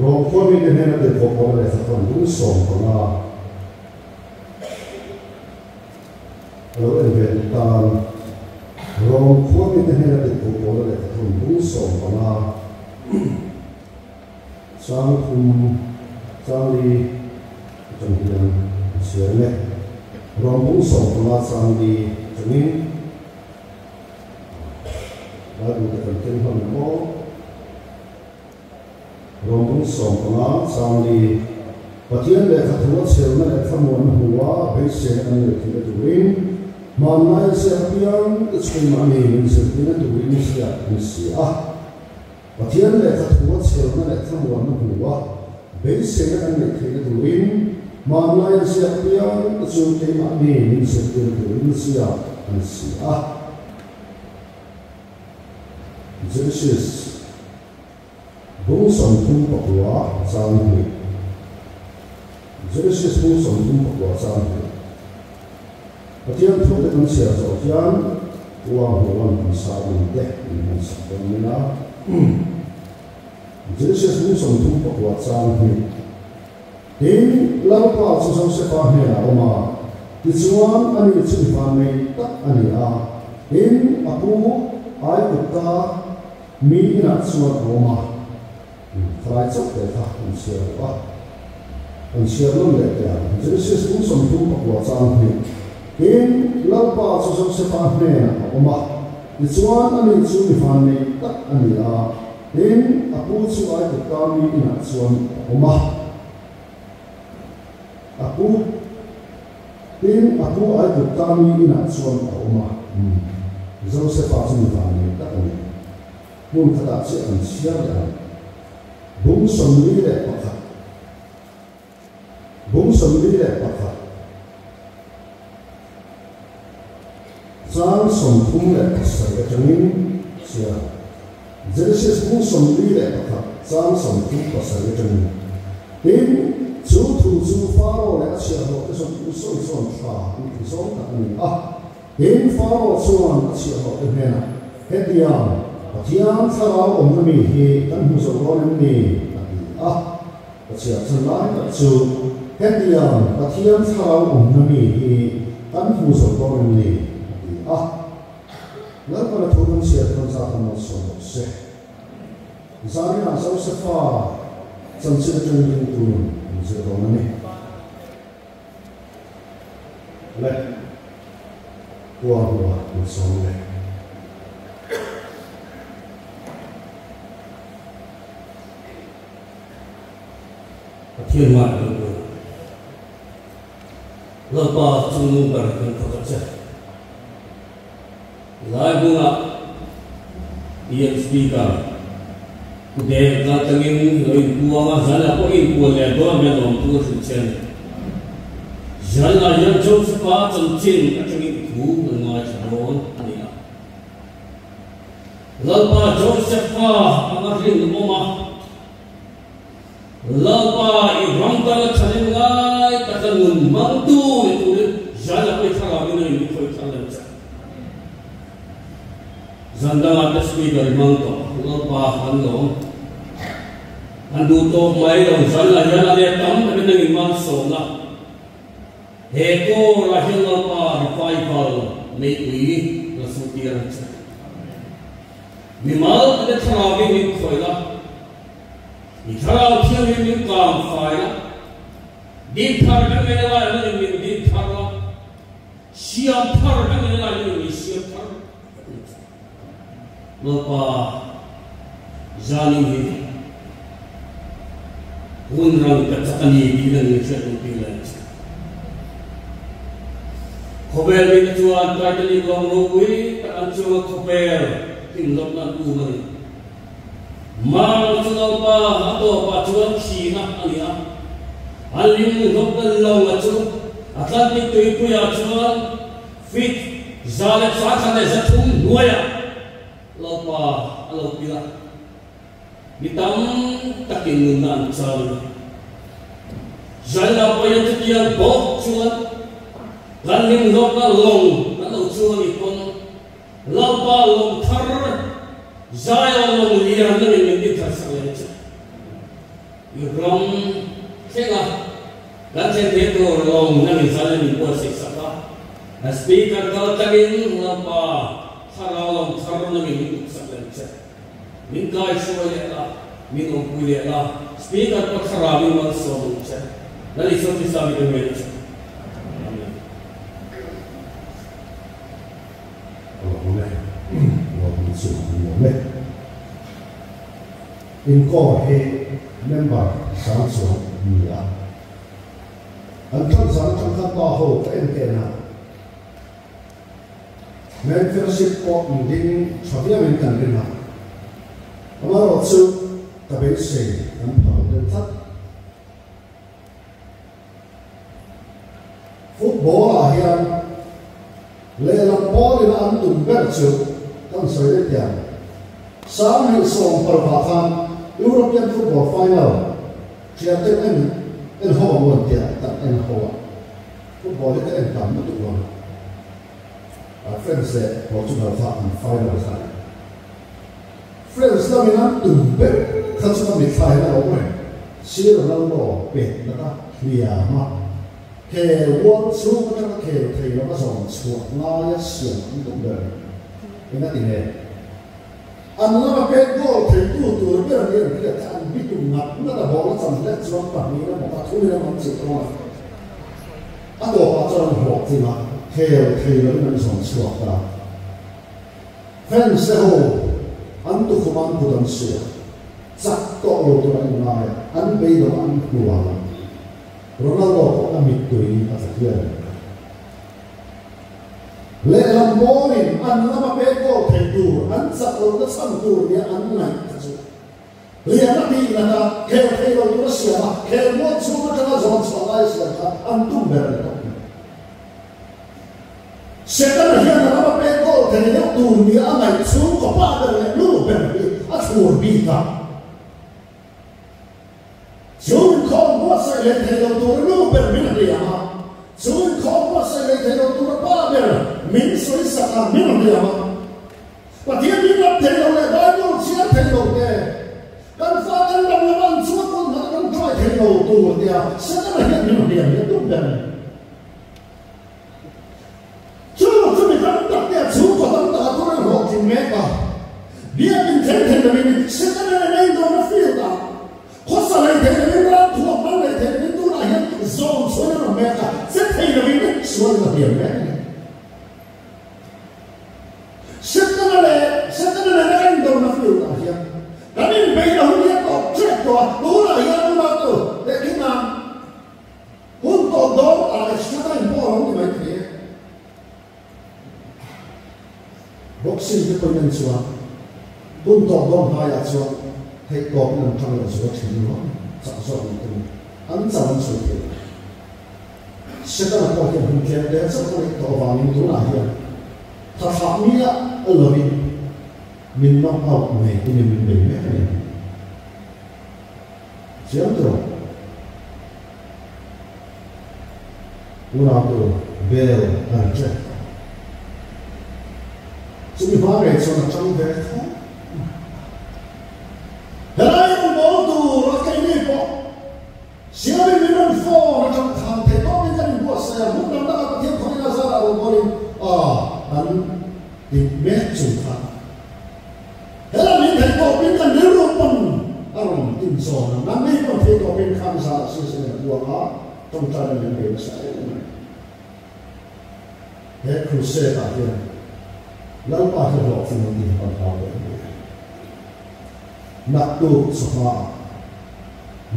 rong khom mi den hena de pokol le sa kon du som ko na lo en ven tan rong khom mi den hena de pokol le sa kon du som ko na sang khum sang li trong hiền sửa lệ rong du som ko na sang li chungin đã đủ để cần thêm hơn nữa rong du som ko na sang li Pathian le khathua selna le thamon huwa bese an le thile tuin manai se apian chumi mani min se tina tuin sia sia Pathian le khathua selna le thamon huwa bese an le thile tuin manai se apian chumi mani min se tina tuin sia sia Genesis bung som thum pakwa sang ni Genesis bung som thum pakwa sang ni Pathian thu te kan sia zo tian wa huan kan sa ni de ni sa kon ni na Genesis bung som thum pakwa sang ni tin lau pa chu so se pa he a oma ti chuan ani chu fa me tak ani a tin apu ai kutta mi ina chuan oma Fai chok te tha kun sia wa kun sia lom le ya Genesis bung som thum pakwa sang ni tin lau pa chu so se pa he a oma ti chuan ani chu mi fa me tak ani a tin apu chu ai kutta mi ina chuan oma Apu ai kutta mi ina chuan oma Joseph pa chu mi fa me tak ani mun khata che an sia ya bung som li le pakhat sang som thum le pasai ka changin sia Genesis bung som li le pakhat sang som thum pasai ka changin tin chu thu chu faro le sia ho ke som so tha ni so ta ni tin faro chuan sia ho ke hena hetiam Pathian sarau om mi hi kan hu so ron ni Pathian sanai ta chu hetiam Pathian sarau om mi hi kan hu so ron ni la para thun sia kan sa kan so se zari na so se fa chan se chen yin tu ni se ron ni le wa ni so le Thiên mại được rồi Lỡ bà chung nụ bà rừng phật chất Lại bùng ạ Yên speaker Để ta tăng in rồi bùa mà dẫn là có in bùa lẻ đó mẹ lòng tu sự chân Dẫn là dân trong sức phá trong trên các tăng in thú ở ngoài trả đốn Lỡ bà trong sức phá Mà rừng bố mà Lapa irang kala chane ngai takanun mantu itu jala koi thaga mina ini koi thaga cha zanda atas speaker manto lapa hanlo andu to mai lo jala jala le tam mina iman sona heko rahil lapa revival nei ui la sutiar cha nimal te thaga ni koi la Ikhara uthia min kam faila din thar kan mene la min din thar la siam thar kan mene la min siam thar lopa zani hi unrang ka takani bilang ni chat bilang khobel min chuan ka tali gong ro ui ta an chu khobel tin lop na tu mai Mang chuang pa ato pa chuan khi na ania alim gop dal lo la chu atlantic to ipuya chuan fit zale sa khane za thum nuaya lo pa alo pila bitam takin nan chal zala pa yan tiyan bo chuan lalim gop na long na lo chuan ipon lo pa long thar Zaya long liya na min di thar sa lecha rong khenga lan chen te to long nang in sala ni ko se saka speaker ko tagin lapa saralong sarong nang in saklan che min kai shoi la min ong pui la speaker ko sarami mal so che nali so ti sami ko me in ko he member sang so ni a an thon sang thon kha pa ho ka en ke na membership ko ding chawia men kan rin ha amaro chu ta be se an pa de that football a hian le la ball in an tum ber chu kan soi de tiang sam hi song par va khan European football final chia tên en ho won tia ta en ho football le en tam tu won a friends le Portugal fa an final sa friends la mina tum be khan sa mi khai na o sir na lo pe na ta hlia ma ke won chu ka ke thei lo ma song chu na ya sian tum be ina ti ne another bad goal to do repair the and be to not the ball some let's run but me na ba thu na man chi to a to pa chon ho ti ma thei lo man song chu ta fans ho an tu khuman ku dan sia chak to lo to an na an be lo an kuwa Ronaldo ko amit tu ni atakya le lamboin an lama pe ko theitu an sakol da sam tu ni an nai chu le na ti na ta ke lo tu sia ma ke mo chu ma ta zon so lai sia ta an tu ber to setan hian na lama pe ko thei tu ni an nai chu ko pa da le lu ber bi a chu bi ta chu ko mo sa le thei lo tu lu ber bi na ya ma chu ko mo sa le thei lo tu pa ber min soi saka min dia ma patia min la te lo le ba no sia te lo ke kan fa kan dam la ban chu ko na kan try te lo tu dia sa na hi min dia ni tu dan chu mi kan ta dia chu ko tam ta ko na ho ti me ka dia min te na min sa na na no na feel ta ko sa le te na min ra tu ma le te ni tu na hi zone so na me ka sa te na min so na dia me Setana na endo na fiu ta hia. Kami be na hu ya to check to tu la ya na to. De kina junto do a la estada en por onde vai ter. Boxing de ponen sua. Junto do ha ya sua. Hei to na tang la sua chi no. Sa so ni tu. An sa an su ke. Setana ko ke hu ke de sa ko to va ni tu la hia. Ta fa mi ya alobi min knock out này cũng như mình biết này chiếm rồi Ronaldo Bale and Jack chúng mình phá này cho nó trong về thôi đây cũng bỏ tù nó cái này bỏ xíu mình mình phô nó trong thằng thế có cái dân của xe lúc năm đó có thêm không ra là có đi anh tìm biết chủ thằng Hela min thei ko pin kan niru pon aron tin so na mi ko thei ko pin khan sa si se wa ha tong ta na ne sa he crusade ta hian lau pa he lo fin ni pa ta na tu so ha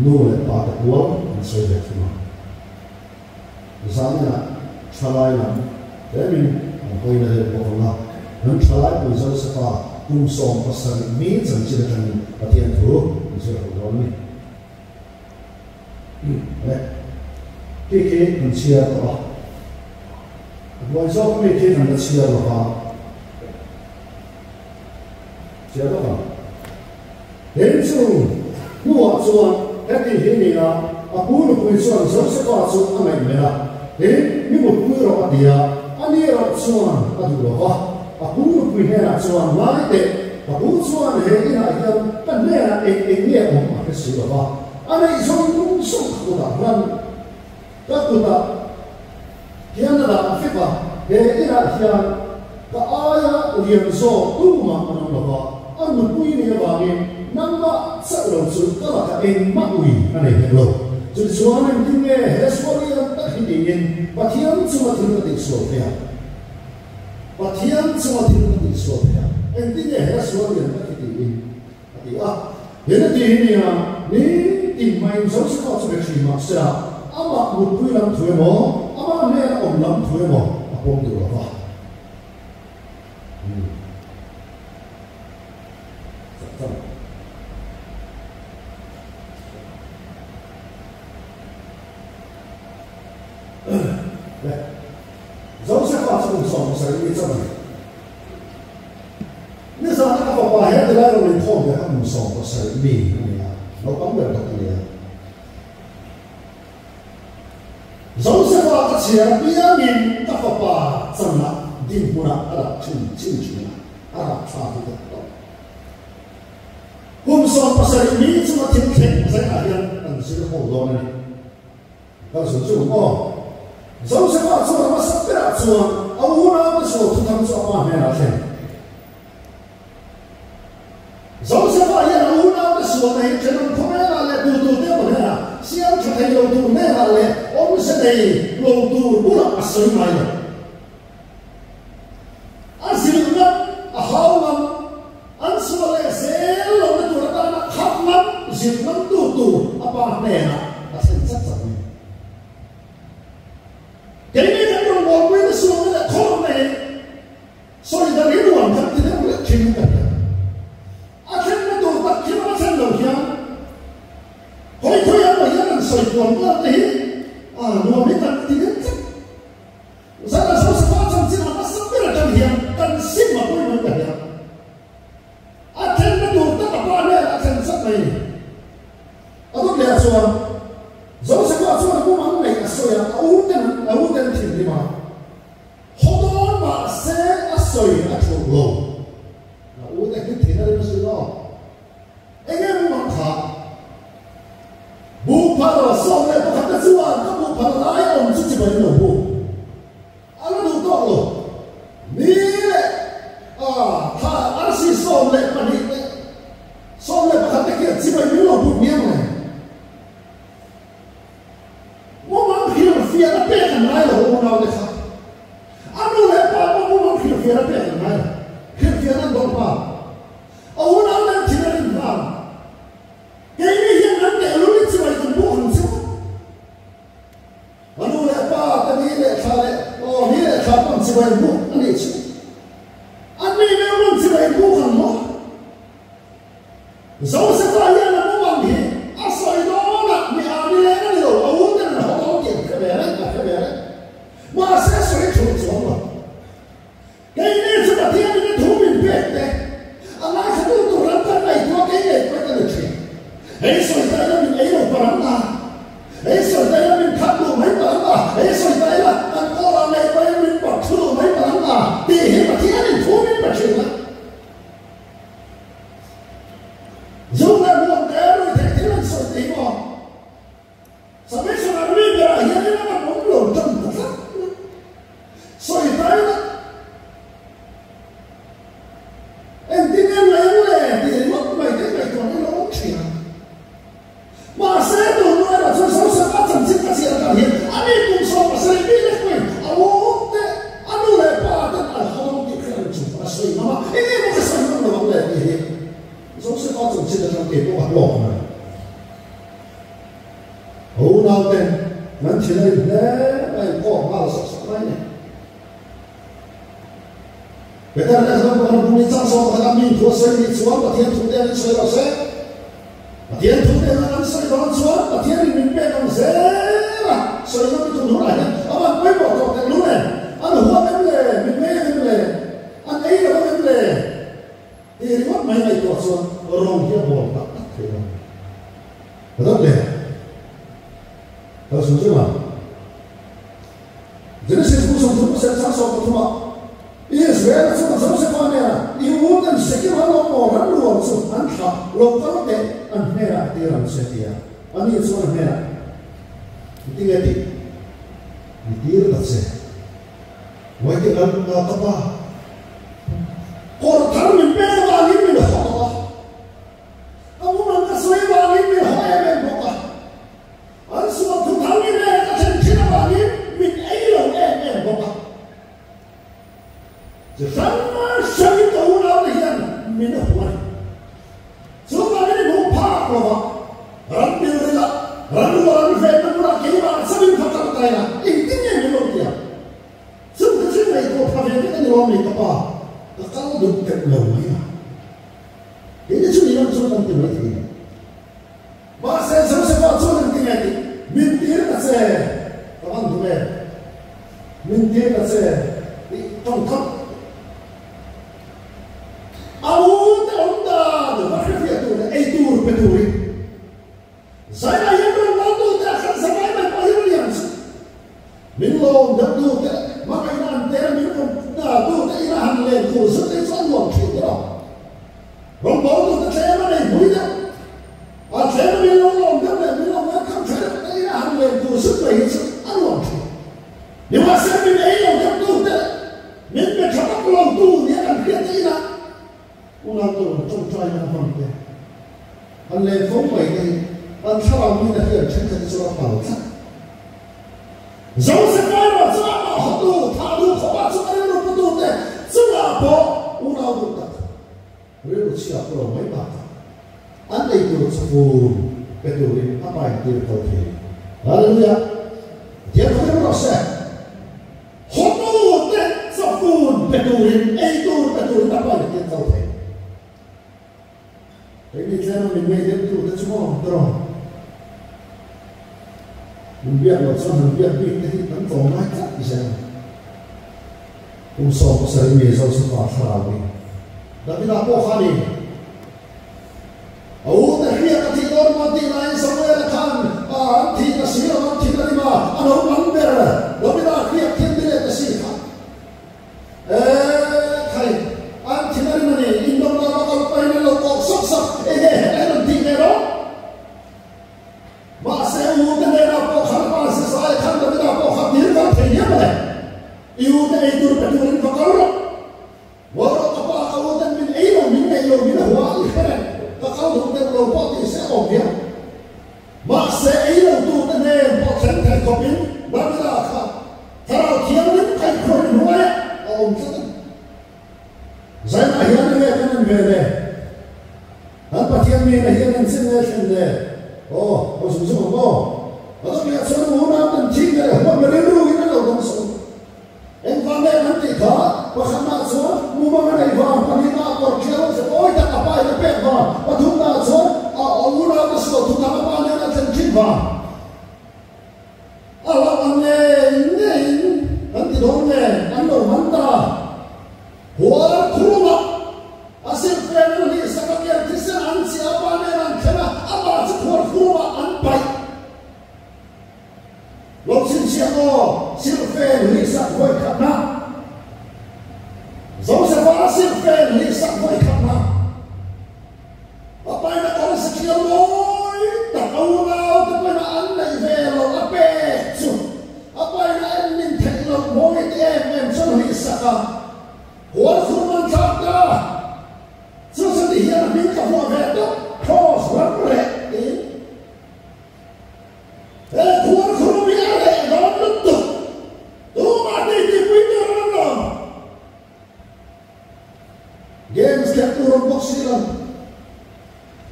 no le pa ta wa so de ma zana chalai na min ko ina de ko na nan chalai ko zo sa pa tung som pasal mi chẳng chỉ là thằng patien thu chỉ là đó mi cái mình chia đó ngoài ra cái cái thằng chia đó ha chia đó ha đến chỗ mua chuan cái gì này là à bố nó quay chuan giống sẽ có chuan anh này là đến những một bữa rồi đi à anh đi rồi chuan anh được rồi aku pun hera chuan lai te aku chuan he ina hian kan ne a e nge o ma ke si ba anh ấy sống cũng sống của ta rằng các cụ ta hiện là phép à để là hiện cái ai liền so tu mà anh nói là anh một quý này là gì năm mà sẽ đầu xuân các là cái em mắc ủy anh ấy hiểu rồi rồi số anh tin nghe hết số này tất cả những gì và thiên số mà thiên cái số thế và thiên số mà thiên cái số thế anh tin nghe hết số này tất cả những gì thì hiện tại thì này ni tìm mai giống như có sự việc mà sẽ ama một quý làm thuê mỏ ama này là ông làm thuê mỏ ông được là phải giống sẽ phát sinh sống sẽ như thế này nếu sao nó có bài hết thì lại rồi thôi thì không sống có sẽ bị này nó có được cái này giống sẽ phát cái chuyện bây giờ mình ta có bà chân là đi mua là chân chân là cha thì được hôm sau có sẽ bị chúng ta thiên thiên sẽ là hiện anh sẽ có hậu đó này các sự chung có giống sẽ phát cho nó sắp ra cho ông nó cái số chúng ta cho mà này là thế giống sẽ phát hiện ông nó cái số này cho nó không phải là lệ tu thế mà này là xem cho thấy đầu tu này là lệ ông sẽ này đầu tu bù là sợi mai rồi anh xin lỗi hao lắm anh số lệ sẽ lâu nó tu là khắp lắm dịp lắm tu apa này là sen rất rất cái này cái đồ bỏ quên cái số này không này,所以在领导层今天我听的，听那都把听那听楼下，可以我也能随管不的，我们的今天这，咱那说是发展起来，那身边的这些，跟新嘛不能的呀，听那都那把呢，听什么？都这样说。giống như là chúng ta cũng mang này là soi à, ưu tiên thì gì mà, họ đó mà sẽ soi ở chỗ lỗ, ưu tiên cái thì nó là gì đó, anh em mà thà, bố phá là xong rồi, có cái gì à, các bố phá là ai ông chỉ phải hiểu bố, anh nó đúng đó rồi, nè, thà anh chỉ xong rồi mà đi, xong rồi có cái gì chỉ phải hiểu bố miếng này. Phía nó bé thằng này là hôm nào đấy sao? Anh nói là ba muốn phía nó bé thằng này, phía nó đông ba. Hôm nào đấy thì nó đi vào. Cái này hiện anh để lúc đi chơi thì bố không chịu. Anh nói là ba cái này là sao đấy? Này là sao bằng chơi bố anh ấy chịu. Anh này nếu bằng chơi bố không lo. Dẫu sẽ có hiện là bố bằng gì? Soi đó là mình đi lên cái điều ấu nên là họ có tiền cái bé đấy. Mà sẽ xoay trộn xuống rồi. Cái này chúng ta thiên cái thú mình biết đấy. Anh nói không được tụi lắm cái này có cái này có cái được chuyện. Ấy xoay tay là mình ấy đâu có lắm à. Ấy xoay tay là mình khắp đồ mấy lắm à. Ấy xoay tay là anh có là này quay mình bỏ thư đồ mấy lắm à. Thì hiện mà thiên mình thú mình mà chuyện lắm. Dù là một cái rồi thì thế là xoay tay mà. Sao biết sao là bây giờ hiện nay nó cũng lộn trong thật lắm. Xoay tay đó. Em tin em lấy lệ thì lúc mày cái này còn cái lỗ chuyện. Mà sẽ đồ nói là cho sáu sẽ phát triển chính cái gì là hiện. Anh ấy cũng so mà sẽ biết đấy quên. Ồ, anh nói là ba tên là không kịp cái chủ mà xoay mà. Anh ấy một cái xoay nó là vấn đề gì hết. Sáu sẽ phát triển chính là trong tiền của hoạt động này. Hữu nào tên mình chỉ lấy này có mà là sắp này. Bây giờ là chúng ta cũng đi sang sông và làm mình thua xây đi xuống và thiên thủ đen xây vào xe. Và thiên thủ đen là xây vào xuống và thiên mình bên trong xe là xây nó bị thủng lại. Ông bạn quay bỏ vào cái lũ này. Anh hứa cái lề, mình mê cái lề. Anh ấy là cái lề. Thì mất mấy ngày bỏ xuống rồng kia bồn tắt thế rồi. Và rất đẹp. Đó là chứ mà. Genesis cũng sống cũng sẽ sáng sớm của chúng ta. Israel chúng ta sống sẽ qua nè. Yêu thân sẽ kêu hắn lo mò hắn luôn xuống hắn thọ. Lâu có thể anh nghe lại tiền làm sẽ tiền. ani chuan hmena tingeti tir ta se wai ke kan na kapa kor thar min pe wa ni min ho amu man ka soi wa ni min ho e ben boka an so tu thang ni le ka chen china wa ni min ai lo e ben boka je san ma shai to na de yan min ho wa so ma ni mo pa ko wa ran bi la ran wa ni fe na pura ke ba sabin phaka ta ya in tin ne ni lo dia sum ka chin mai ko pha ve ni lo mi ka pa ka ka du ke lo mai ya ini chu ni ram chu tam tin ni ba se se ba chu ni tin ni min tir na se ka ban du me min tir na se tong thap au ta onda du ba fe tu ai tu pe tu ri sai na yem lo tu ta khan sa mai mai pa hi liam min lo da tu ta ma kai nan te min ko da tu ta ina han le ku sa te san lo chi da rom bo tu ta te ma nei bui da a te ma min lo da min lo ma kham che ta ina han le ku sa te sa an lo chi ni ma sa min ei lo da tu ta min me cha ka lo tu ni an ke ta ina una tu trong trai na phong te an le phong mai nei an thao mi na hian chen chen chu pa lo cha zo se pa ro cha ma ho tu tha du kho ba chu ai ro pu tu te chu na po u na du ta re ro chi a pro mai ba an dei tu chu fu pe tu ri a pa ti to the hallelujah dia ko ro se ho tu te chu fu pe tu ri ai tu pe tu ri ta pa ti to the ini jangan menjadi tu tak semua terang. Biar macam biar kita tanpa macam bisa. Usah sering mesal semua sahaja. Tapi tak apa kali. Awak dah lihat ketika mati lain semua kan. Tidak siapa tidak lima. Anak mamber. Tapi tak lihat kendiri tersihkan. Kali. Anti dari mana? Indom lama kalau panen lo kok sok. Eran dinero. Masa udah nera pohon masa saya kan tapi dah pohon dia kan kaya mana? Iu dah itu betul betul. Walau apa kau dah min hual keren. Kalau dah lompat di sekolah dia. Masa itu tu dah nera pohon kan kopi. Bagi dah kan. Kalau dia ni kan kopi hual. Oh macam. Saya akhirnya ni kan beda. Apa tiap minggu hian sini sini, oh, musuh mo, atau dia suruh orang dan cinggal, apa beriru kita lalu musuh. Engkau nanti kah, bahkan suruh, mungkin ada ibadah, panita atau kira oh tak apa itu pekah, betul tak suruh, orang itu suruh tu tak apa dia nak cinggal. Allah ini, nanti dorangnya, anda mantap, huar kurma. Asyik kerana ni sebagai Kristen ansi apa ni orang kena apa sekolah kurma anpai. Loksin siapa silfen lisak boy karena. Zon siapa silfen lisak boy karena. Apa yang kau sekian boy tak tahu lah tapi nak anda velo apa tu. Apa yang anda teknolog boy em so lisak ah. Kuat kurma jaga. So di hian min ka ho ve to cross one re kuar khuru mi ale ron tu tu ma di pui to ron games ke tu ron box silang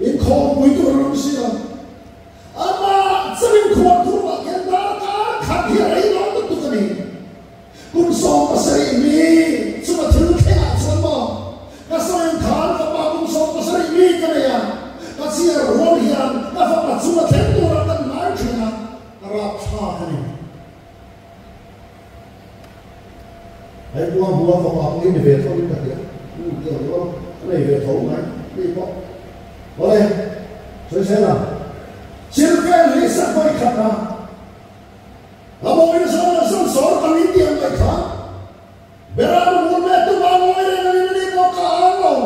in ko pui to ron silang ama sering kuar khuru ma ke da ka kha hi ai ron tu ka ni kun so ma sai mi suma thil ke a chon mo ka so in khan pasal ini kerana kasih roh yang dapat semua tentu akan margina rapah ini. Hai buah apa ini betul ini dia. Dia ini betul kan? Ini kok. Boleh. Saya. Siapa lihat baik apa? Apa ini soal panitia baik apa? Berapa umur itu bawa ini mau kalau.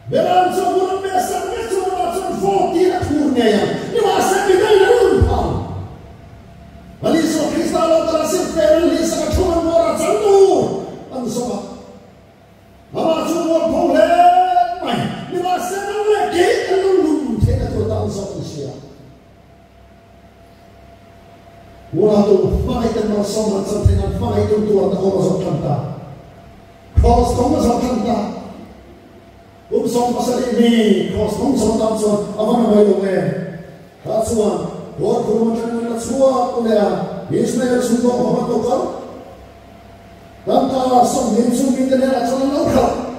Beran so bulan biasa macam 14 kurnia yang. Ni mula tu makaitan marsong at santinan makaitong tuwa na kumasok kanta. Cross kong masok kanta. Umsong pasarili, cross kong masok kanta, awan na may lume. Katsuan, huwag kurumakan na natsuwa kuliya, Ismael sundo ko matukal. Danta song hinsong bintin at sanang laukal.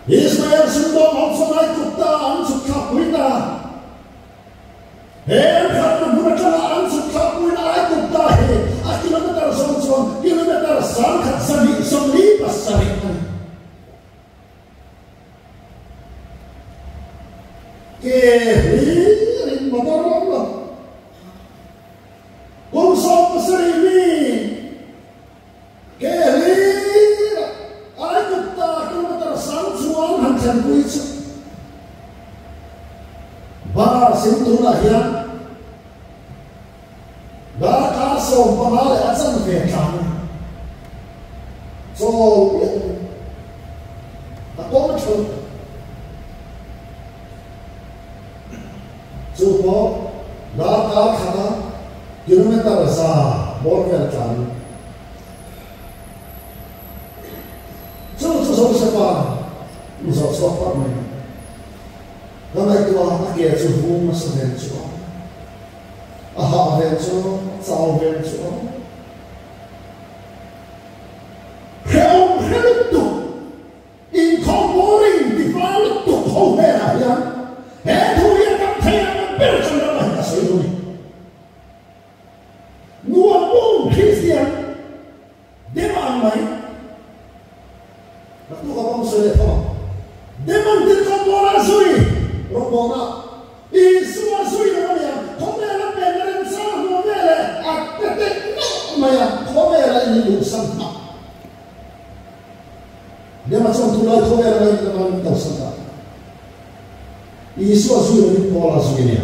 Ismael sundo ko sanay kukta, ang sukap wita. Karena mereka suka punya aku tahe, kilometer son, kilometer sangkat sami pas sarikan. Kehirin motor Allah, kumsong pasar ini, kehirin aku tahe kilometer sangsuan hancan kuicu. Bar sintulah yang so panale asan vekan so ako macho so data khana kilometer sa border kan so sepa so pa mai kana itu akhir suhu masalah so aha venture, sao venture. Help incorporating develop to kohera yan. Eto yan ang kaya ng person na mahina sa iyo. Nuwa mong Christian, di ba ang may? Natuka bang sulit mo? Di ba ang din ka mora suy? Robona. Isuwa suy naman yan. Komera peneren sa momere at tetek na maya komera ini lusan na. Dia macam tulad komera ini naman tausan na. Isuwa suy naman pola suy niya.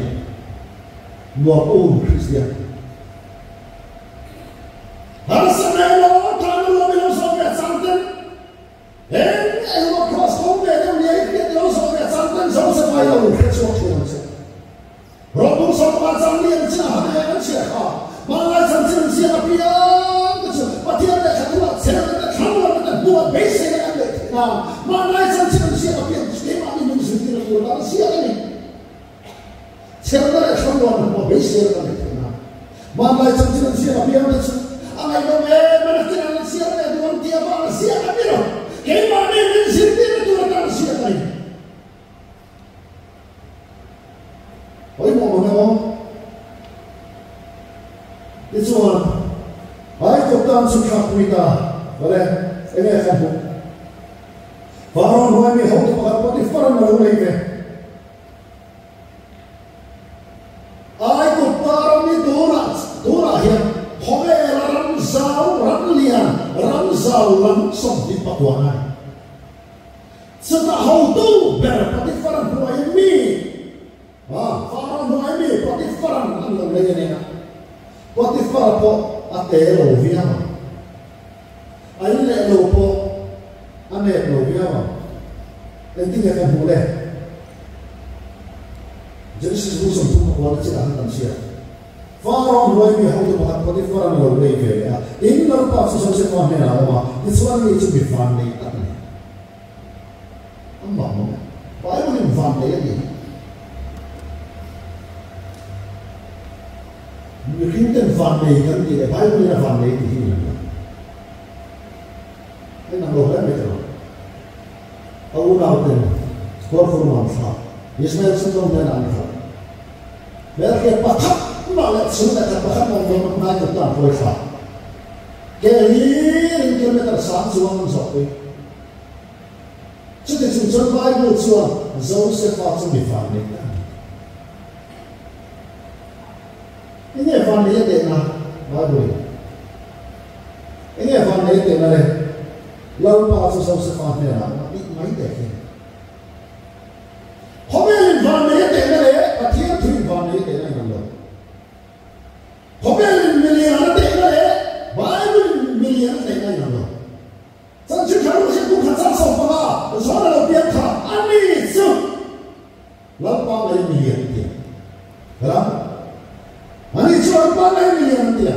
Luar Christian. Harasa nelo tanu lo bilo Soviet santen. Elo cross komera niya ikut Soviet santen so sa payo ketso tuanse. Robong sa macam ni ang sinahan ang siya ka. Mga sansin siya na piyang kasi pati ang nakatuwa siya na nakawa na buwa base na natin na mga sansin siya na piyang gusto yung aming munisipyo na wala siya ka niya. Siya na nakawa na buwa base na natin na mga sansin siya na piyang gusto ang ay manakinan siya na duwang tiyaba na siya ka niya. Kaya mga munisipyo na duwang siya ka niya. Oi mo mo Itu ay kotan sukha kuita bale ene khabu faron hoy mi hot pakapati faran na ulai ke ay kotan ni dora ya hobe ram zau lam som di pakwana seta hautu berpati faran hoy mi faran hoy mi pati faran ang ulai ne Potifar po atelo viama. Ayun lo po ane lo viama. Nanti dia akan boleh. Jadi sesuatu tu kuat cakap tentang siapa. Farong dua ini hau tu makan Potifar lo boleh ya. Ini nampak sesuatu yang mana nama. Iswan itu bifani tak ni. Ambang mo. Baik mana bifani lagi. Mungkin van kan dia, baik punya van di sini. Ini nama orang itu. Aku tahu tu, performan sah. Ismail sedang dengan anak. Mereka pakat, malah sudah pakat orang naik ke tanah mereka. Kehir kilometer satu orang sampai. Jadi sumber baik buat jauh sepat di van ni. Ini van dia tena, bagus. Ini van dia tena le, lalu apa susah sepat ni lah, tapi mai deh. Hotel van dia tena le, akhirnya tu van dia tena yang lalu. Hotel miliar tena le, baru miliar tena yang lalu. Jangan kalau saya bukan sasar pada, soalnya lebih kah, ani su, lalu apa miliar dia. Kan? Ani chuan pa lai million tia.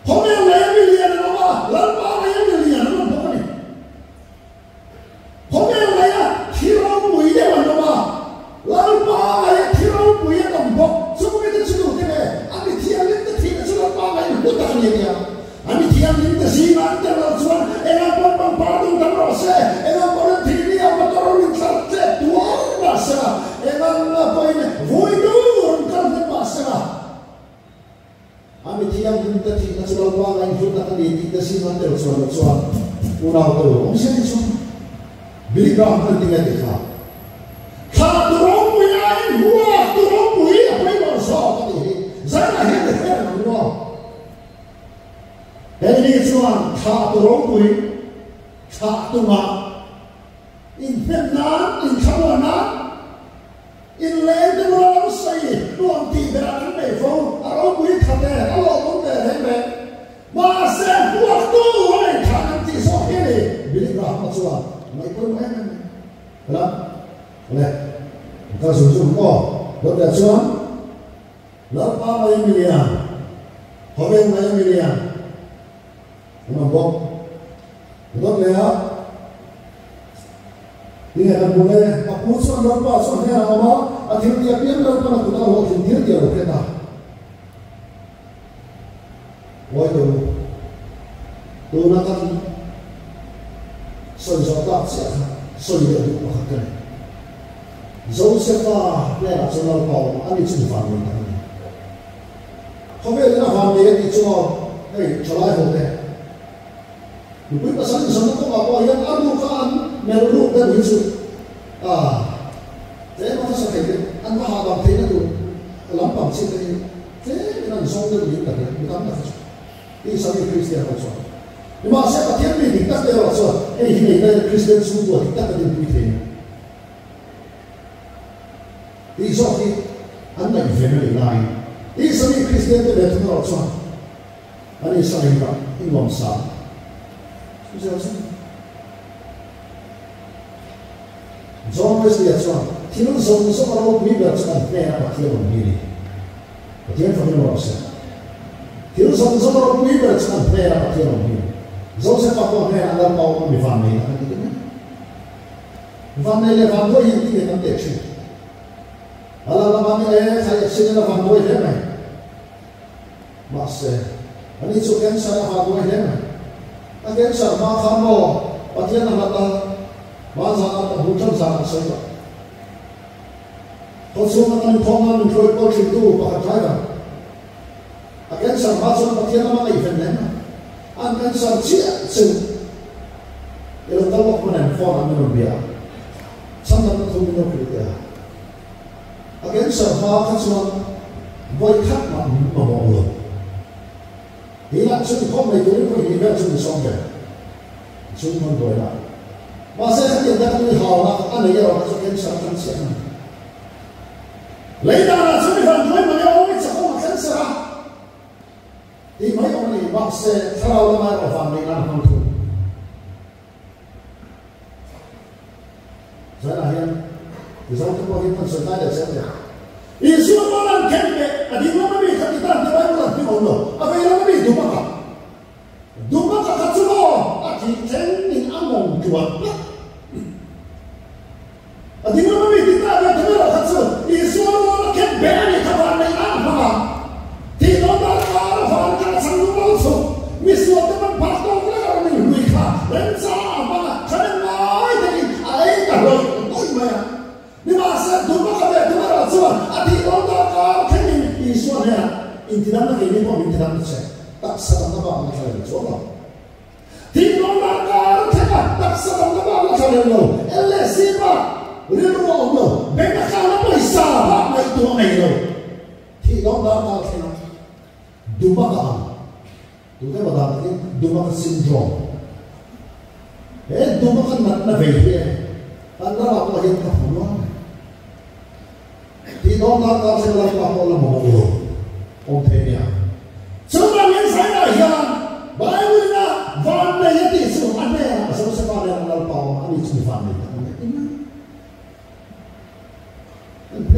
Home lai million no ba, lan pa lai million no ba ni. Home lai hero mui de no ba. Lan pa lai hero mui no ba. So ko ke chu te ne. Ani thia lim te thia chu lan pa lai no ta ni ya. Ani thia lim te si man te no chuan ela pa pa dum ta ro se. Ela ko thi ni a pa to ro ni cha te tu na sa. Ela na pa ni voi du kan te pa sa. Ami tiang minta tina sudah luang lain pun tak ada kita sih nanti soal unau tu, om siapa itu? Beli berapa tinggal di kah? Kah turun punya ini, wah turun punya apa yang bersah tadi? Saya hendak hendak wah. Jadi cuma kah turun punya, kah tuma, inpenan, inkawanan. In lente orang saya luang tiga kan telefon, orang bui kata, orang bui kata, masa waktu orang kan nanti sore beli berapa cuan, mai pun mana, lah, boleh, kita susun berapa cuan, berapa miliar, berapa miliar, nampak, betul ya? Ini akan boleh aku suan berapa suan ni nama akhir dia pian berapa nak kita waktu dia kita. Wah tu nak kan suan tak siapa suan dia tu makan. Jauh siapa dia suan kau ani cuma faham ni. Kau boleh nak faham dia ni cuma celai boleh. Bukan pasal sama tu apa yang anu kan melulu dan hidup. Saya masa sakit, anda habang tina tu, lampang sih tadi. Saya dengan songger ni tak ada, bukan tak. Ini sampai Kristian macam. Cuma saya pakai ni kita dia macam. Ini kita Kristian semua kita ada di sini. Ini soalnya anda di family line. Ini sampai Kristian tu betul macam. Ini saya ini bangsa. Sudah. John Wesley acuan, tiada sesuatu orang beri bercuan, mereka pakai orang beri. Pakai family orang. Tiada sesuatu orang beri bercuan, mereka pakai orang beri. Jauh sepakat mereka anda tahu di family, ada gitu kan? Family le family yang tiada kan teksi. Alam family saya sini le family deh, mas. Ani sukan saya family deh. Agen sama kamu, pakai nama ta. Masa ada hujan sangat besar. Kalau semua kan kongan menjual porsi itu pakai cara. Akan sama sama pakai nama event mana? Akan sama siapa sih? Kalau tahu mana phone anda biar, sangat tu minum kita. Akan sama kan semua boycott mana? Ia cuma kau mereka ini dia cuma songker, cuma boycott. Masa saya tidak tahu hal apa yang orang itu akan siapa. Lain orang itu bukan mereka orang itu makan serah. Ini mereka orang ini masa terlalu lama family orang itu. Saya yang bisa untuk kita sedaya saja. Isu orang kempe, adi mana ni kita terlalu lama di mana? Apa yang lebih dua kah? Dua kah kacau? Adi training among dua. Adi mana ni kita ada terlalu kacau. Isu orang kempe ni kawan ni apa? Tidak ada kawan kita sanggup masuk. Misalnya teman pastor kita ni mereka, lensa apa? Saya mai jadi ayat kalau mana? Ni masa dua kali terlalu kacau. Adi orang kempe isu ni. Intinya ini pun intinya macam tak sedang apa macam itu. Tidak nak tak sedang apa macam itu. Elesipa, ribuan, banyak kalau bisa apa itu itu. Tidak nak dua kali. Dua kali dua sindrom. Dua kali nak berhenti. Anda apa yang kamu? Tidak nak selalu apa mahu. Ompenya. Sebenarnya saya yang baru nak warna yang itu ada sesuatu yang lalu ini cuma warna.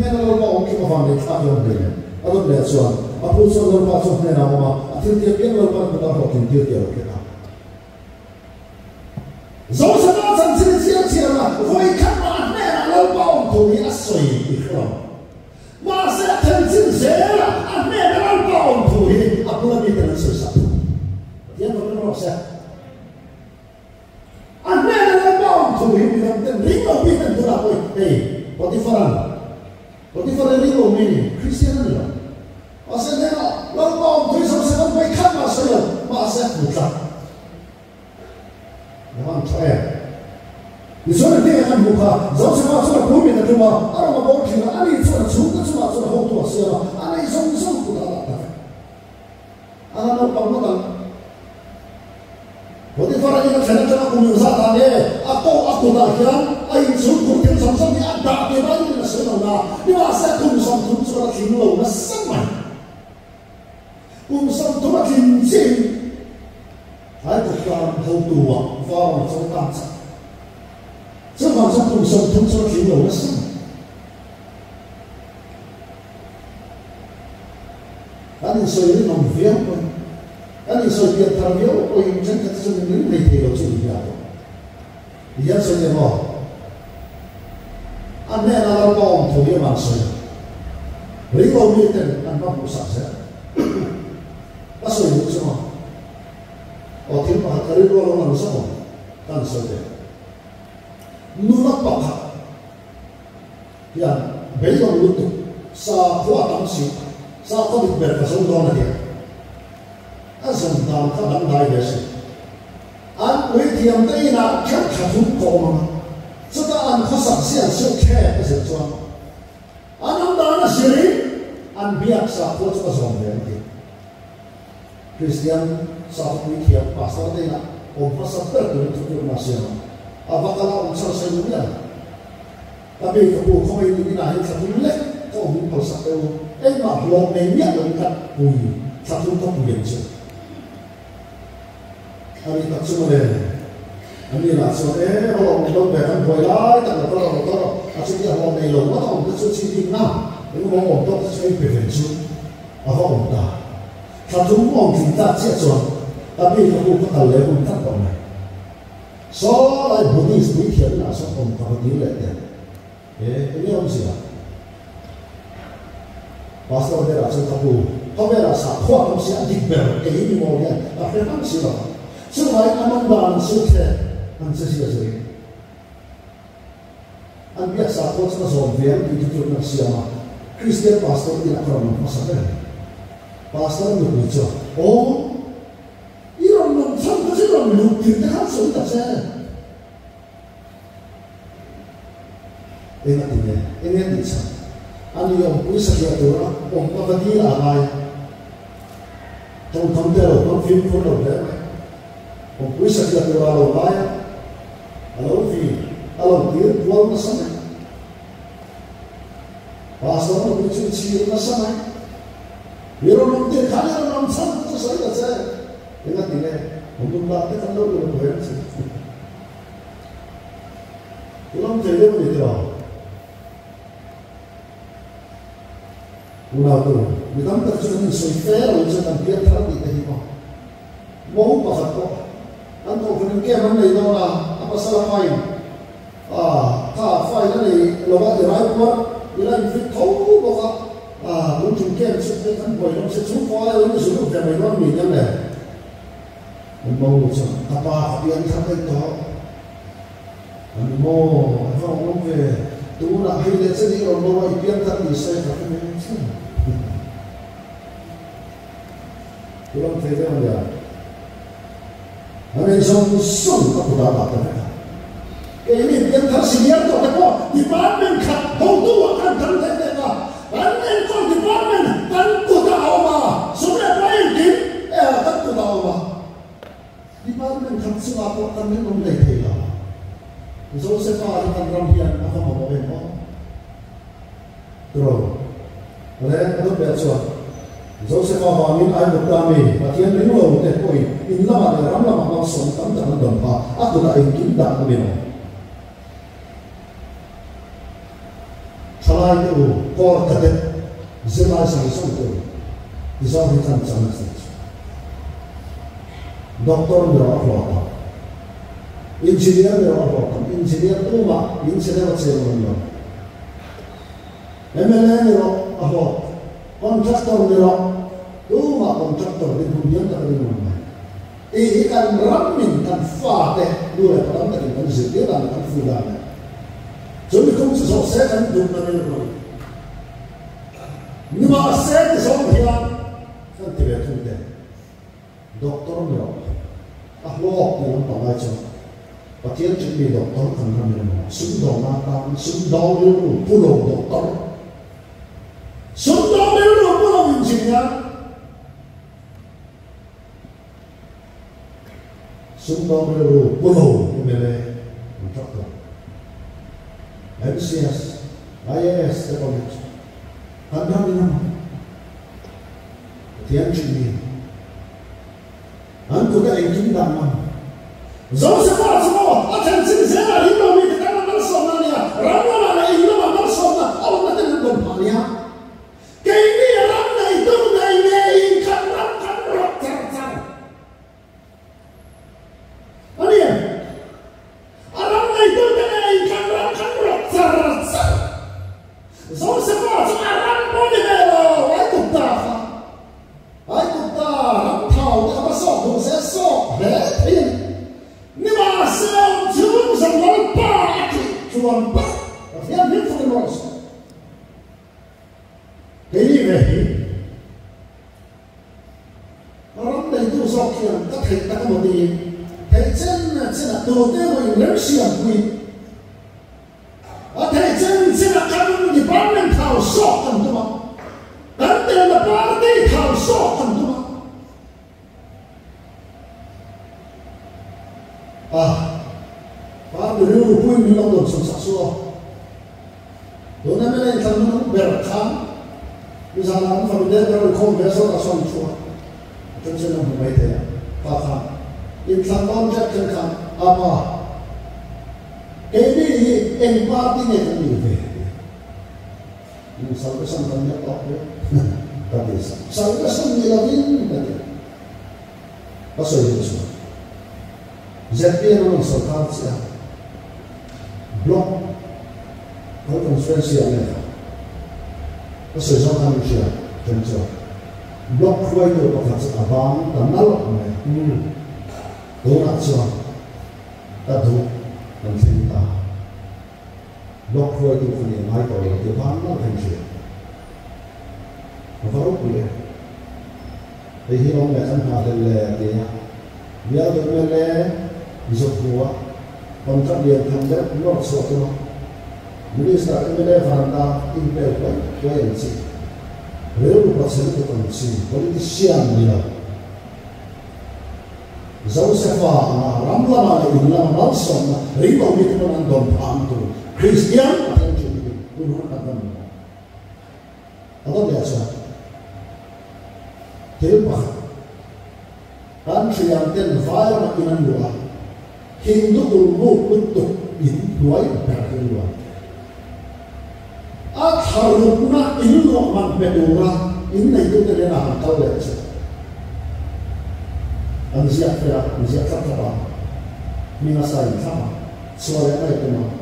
nên là lo ông kia mà phàm để phát luôn đấy anh để xuân anh phụ xuân lo phát xuân này nào mà thiên tiêu biết lo phát người ta học thiên tiêu tiêu cái nào dẫu sao nó chẳng chia là với các bạn này là lo bao tuổi ăn sôi đi không mà sẽ thành chính sẽ là anh này là lo bao tuổi anh cũng là biết là sự thật tiếng nó sẽ anh này là lo bao tuổi mình làm tên lính ở bên cạnh tôi là ôi hey Potifar lính của mình Christian nữa mà sẽ thế nào lo bao tuổi xong sẽ không phải khác mà sẽ mà sẽ phụ trách nó ăn thôi你说的这个很不可，早晨嘛做了国民的对吗？俺们包听了，俺们做了出的做了好多事了，俺们从生不到了，俺们帮不到。我的发现一个前头这个公牛沙滩的，阿多大天，阿一从公天上上的阿大的那一个时候呢，你话在公上头做了挺老的什么？公上头了挺精，还不发好多啊，发完做大菜。这好像公上头做了挺老的什么？俺你说的那么远吗？anh soi tiền thằng yếu ôi chân thật sự những người thầy đầu chủ nhà đó, giờ soi tiền họ, anh này là lao bom thủ địa bàn soi, lấy bao nhiêu tiền anh bắt buộc sạch sẽ, bắt soi được chưa? Ở thiên bảng cái đó là làm sao? Anh soi tiền, nu nắp bạc hạt, ya bây giờ lúc đó, sa khoa tam sĩ, sa có được bẹt vào sông đó là gì? anh dùng tàu các bạn đại về sự anh với thiềm đây là các thằng thú cò mà cho ta anh có sẵn sàng siêu khe cái sự cho anh ông ta là gì anh biết sao có cho dòng về thì Christian sao với thiềm pastor đây là ông pastor tất cả những thứ mà xem à và cái ông sao xây đúng nhỉ tại vì cái bộ không ai đi nào hết thằng thú lết có ông pastor sắc đâu em mà lòng này nhất là cái thằng thú không quyền chứ anh tập trung lên, anh đi làm sao đấy, họ làm đông về anh hồi lại, tất cả các bạn đó, anh sẽ đi học này lồng nó không có sự chi tiết nào, những món đồ đó sẽ phải phân chú, họ không ta, tập trung mong chúng ta chia sẻ, tapiเขาพูดก็เลยคุณท่านบอกไงสอนอะไรบุตรวิเทียนน่ะสอนผมทำดีเลยเนี่ยนี่ผมสิอ่ะพาสต้าเดรัสเขาพูดเขาเวลาสักข้อเขาเสียดิบเบลนี่มองเนี่ยแต่เป็นนั่งสิล่ะซึ่งไอ้อันนั้นบางสุดแค่อันเสียสิอันเบียดสักข้อจะสอนเวียนที่จุดนั้นเสียมาคริสเตียนพาสต้าที่นักการเมืองมาสักเลยพาสต้าไม่รู้จักโอ้이런 놈 참고처럼 눈빛을 할 수 있다 쟤. Ini artinya, ini bisa. Anu yang bisa dia tu, orang pasti ramai. Trong thông tin của phim phun đầu đấy, orang bisa dia tu ramai. Kalau phim, kalau dia buat macam mana? Pasal orang itu cium macam mana? Iron nom dia kaya nom sam tu saja 쟤. Ingat ini, untuk latih kan lo belum boleh sih. Belum jadi begitu. Ulah tu, kita tak cuma sesuai untuk tampil terang di tempat. Mau pasal apa? Anto kemudian mana itu lah, apa salah main? File ni lewat derai pun, bila infit tahu bahawa untuk kian sesuai kan boleh, sesuai file ini sudah bermain orang ni yang le. Mau apa yang sampai tahu, mau orang ke tu nak hidup sendiri orang bawa ikan tak bisa tapi macam, orang kerja mana? Ada song aku dah dapat. Ini ikan tak siap tu apa? Department kat, hong tu akan terlihat apa? Department kau department, kan tu tak apa? Sudah baik kan? Kan tu tak apa? Department kan semua kan memang leh lah. So sekarang kan ramai apa mau apa? Terus, oleh itu biasa. So sekarang ini ada kami, bagian ini loh teh koi. Inilah ada ramai orang langsung kan jangan dampak. Aku tak ingin tak memang. thalai tu kor kadet zilai sang sang tu izau hitan sang sang doktor mero apa engineer mero apa engineer tu ma engineer celo mero MLA mero apa contractor mero tu ma contractor di dunia tak ada mana ikan ramin kan fate dua orang tadi kan zikir dan kan fulan jadi kamu sesuatu kan dunia ini ni ma saya sesuatu hilang kan tidak ada doktor mero ahlo yang pengajar patian jadi doktor kan kami sudah makan sudah dulu pulau doktor sudah dulu pulau engineer sudah dulu pulau MLA doktor MCS IAS teknologi kan kami patian jadi Antu dah ingin dalam. Jauh sepat semua. Akan siapa ini kami kita nak bersama Ramla mana ini nak bersama. Allah nanti nak berpania. Kini Ramla itu dah ingin kan rok tercar. Ani ya. Ramla itu dah ingin kan rok tercar. Jauh sepat semua Ram boleh bela. Aku tak. Aku tak. Tahu apa sok. Saya sok, ni masa cuma sampai pagi, cuma pak, dia ni pun terus. Jadi orang dah itu sok yang tak kita mesti, cina tu yang siap ni, cina kamu di parlimen tahu sok kan tu mah, dan dalam parti tahu sok kan tu mah. Pak dulu pun bilang dong susah suah. Dona mana yang kamu berkam, misalnya kamu dia kalau konversi asal suah, tentu nak membaik dia. Pakam, insan kamu cakap apa? Ini empati ni kami ini. Ini sampai sampai tak boleh. Tapi sampai sampai lagi ni. Pasal itu semua. ZPN orang serta siapa blok kalau konferensi Amerika sesuatu kami siapa contoh blok kuai itu pakai abang dan nalok ni orang siapa tadu dan cinta blok kuai itu punya mai tahu itu bangga kan siapa apa boleh ini orang macam ada dia dia bermula Isopua, kontrak dia tanda luar suatu. Jadi sekarang ini faranda impel kan, sih. Lalu proses itu kondisi politisian dia. Jauh sefa, Ramla mana ini nama Malson, ribu itu menandom pantu. Kristian atau jadi puluhan agama. Atau biasa. Tilpah. Kan siang ten fire makinan dua. Hindu dulu untuk dua berdua. Harusnya ini orang berdua ini itu terlihat akal saja. Ansiak apa? Minasai sama. Suara itu mah.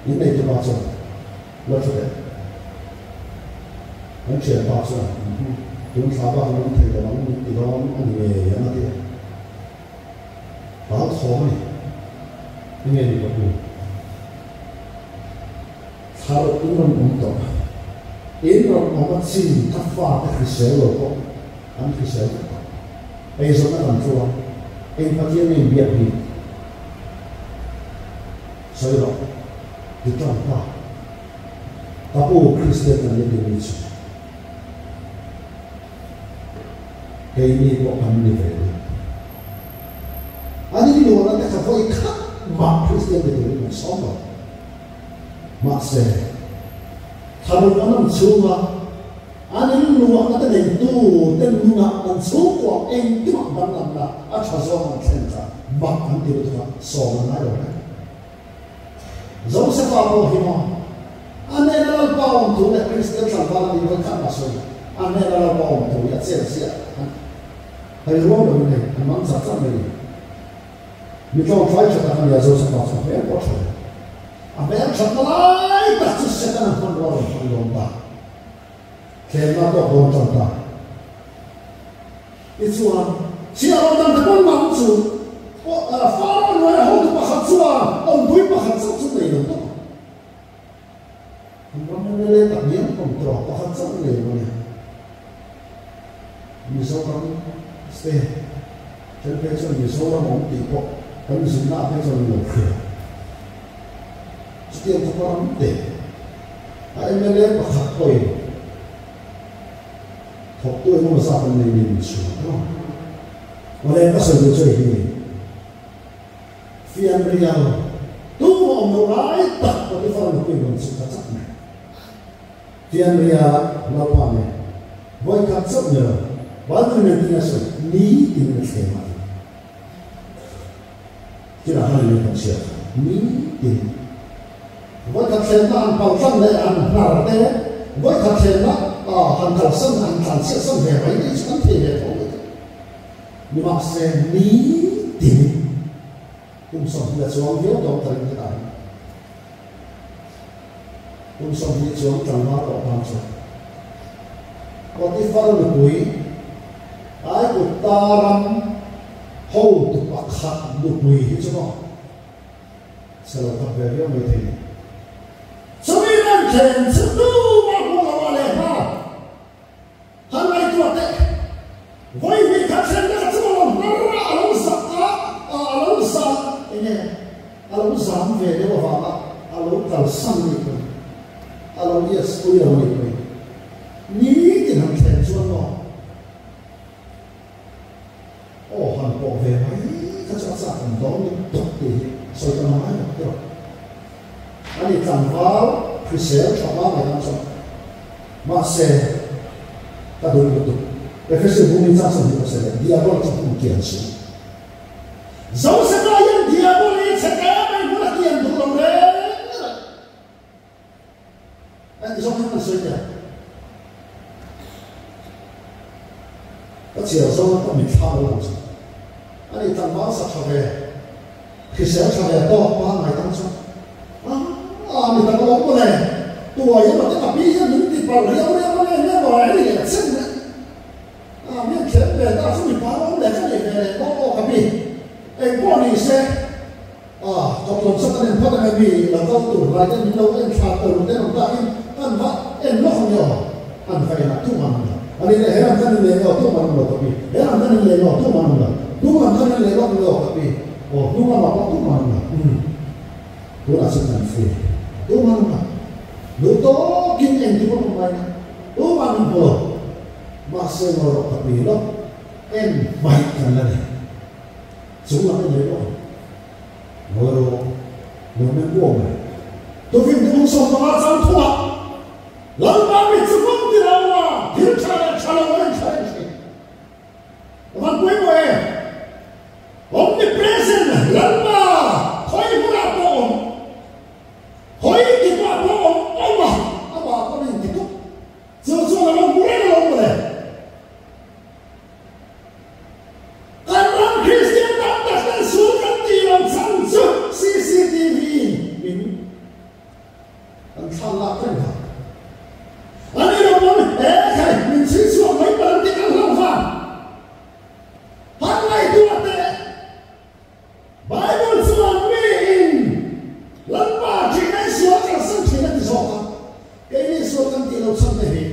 Ini itu baca. Baca deh. Ansiak baca. Tuh sahabat orang tidak orang ini yang nanti. Bahawa suami ini dibuat. Harus iman untuk iman orang sini kafah terkisah kok, terkisah kok. Esok nak tua, empati yang biar ni. Saya ditambah. Tapi Kristen yang lebih lucu. Kayak ini kok kami diberi. Ani ni orang tak kau ikat mak Kristen itu sama. Mak saya, kalau orang semua, ani ni orang kata itu dan orang semua itu orang anda asal orang sentra mak anti itu sama ada. Jauh sekarang hima, anh em là bao ông thủ là Christian sản phẩm thì vẫn khác mà rồi anh em là bao ông thủ là xe hay luôn rồi này anh mang sản phẩm này mình cho phải cho ta nhà giàu sản phẩm phải có thôi anh em sản lại ta chỉ sẽ cần phân loại ta khen nó có bốn trăm ta ít số chỉ là ông đang muốn mang số phá nó là hậu quả khắc số ông đuổi mà khắc số này được không ông nói lên tập nhiên ông trò có khắc số này rồiมีโซ่กันสเตย์ฉันเป็นคนมีโซ่แล้วมองตีพวกฉันสินหน้าเป็นคนหลงเชื่อสเตย์ทุกคนเตะไอ้เมล็ดมาขัดตัวถกตัวมันมาสร้างในมินสูงวันนี้ก็เสด็จช่วยที่ฟิอันเรียลตู้มองร้ายตัดตัวที่ฟังเป็นคนสุดท้ายฟิอันเรียลเราผ่านเนี่ยวันขัดสักเนี่ยวันนี้ที่นั่นสุดนี้ที่นั่นเสียมาที่เราให้เรียนเสียนี้ที่วันขัดเสียมาอันเป่าสั้นเลยอันหนาเต้วันขัดเสียมาหันขัดสั้นอันขัดเสียสั้นแบบนี้ฉันเทียบของมันนี่มาเสียนี้ที่ตุ้มส่งที่จะช่วงเดียวตรงตรงนี้ได้ตุ้มส่งที่ช่วงจังหวะต่อความสุขวันที่ฟังลูกปุยไอ้กุตารัมโฮตุปักขัดลูกปุยที่ชั่วสลับกับเรื่องไม่ถึงสมัยนั้นเห็นสุดดูมาหัววันเลยฮะฮันไอตัวเตะไว้มีขัดเส้นได้ชั่วโมงนั่นละอาลุสักอาลุสักเนี่ยอาลุสักเวเดว่าอาลุกัลสันนี่เป็นอาลุเยสกุยเอานี่เป็นนี่ที่ทำแทนชั่วโมงโอ้ฮันโปเวไว้ข้าจะสั่งดองนี่ตกตีสวยงามมากเลยอันนี้จังหวะพิเศษชาวบ้านไม่ต้องสนมาเสกกระดูกตุกแต่แค่สิ่งพวกนี้จะส่งที่เสกดิอาบอลจะพูดเกี่ยงสิเจ้าสกายันดิอาบอลนี่สกาไม่พูดเกี่ยงดูลงเลยอันนี้สองคนสวยจังก็เชื่อส่งต้องมีข้าวลงสิอันนี้จังหวะสักเท่าไหร่พิเศษเท่าไหร่ต่อมาไม่ต้องสนมีแต่เราคนเลยตัวยังไม่ได้แบบนี้ยังนึกติดเปล่าเรื่องเนี่ยบ่อยนี่เส้นเนี่ยเนี่ยเขียนแบบถ้าสุดท้ายเราเลยก็เลยก็กับพี่ไอ้พวกนี้เสกจบลงสักนิดเพราะอะไรพี่แล้วก็ตัวรายได้เราเอ็นชาตัวเราได้เราได้อันว่าเอ็นล็อกเนี่ยอันไฟหนักทุกมันอันนี้เนี่ยเห็นอันนั้นเลยเราทุกมันเรากับพี่เห็นอันนั้นเลยเราทุกมันเราทุกมันนั้นเลยเรากับพี่โอ้ทุกมันเราทุกมันเราตัวเราสิ่งนั้นฟรีตัวมันดูโต้กินเองที่พวกมันไปตัวมันพอมาเสนอเรากับพี่เราเอ็นใบกันเลยสูงเราไม่เลยเราไม่กลัวเลยตัวฟิล์มที่มึงส่งมาสามทั่วเราไม่มีจุดมุ่งที่เราว่าที่ชาเลนจ์มันกลัวเว้ยผมมีเพรสเซนต์ลันมาคอยพูดอะไรผมคอยคิดว่าผมเอามาก็ไม่ติดตุกส่วนเราบุเรเราเลยการรันคริสเตียนตั้งแต่สู้กันที่เราสั่งซื้อ CCTV มินอันสั่งลักกันครับอันนี้เราบอกใครมินชี้ส่วนไม่เป็นที่กันเราฟังฮันไลตัวเตะไบเบิลสอนไม่อินลันป้าที่ไหนสวดกันสักทีนั่นที่สอนกันไอ้นี่สวดกันที่เราสั่งไม่ดี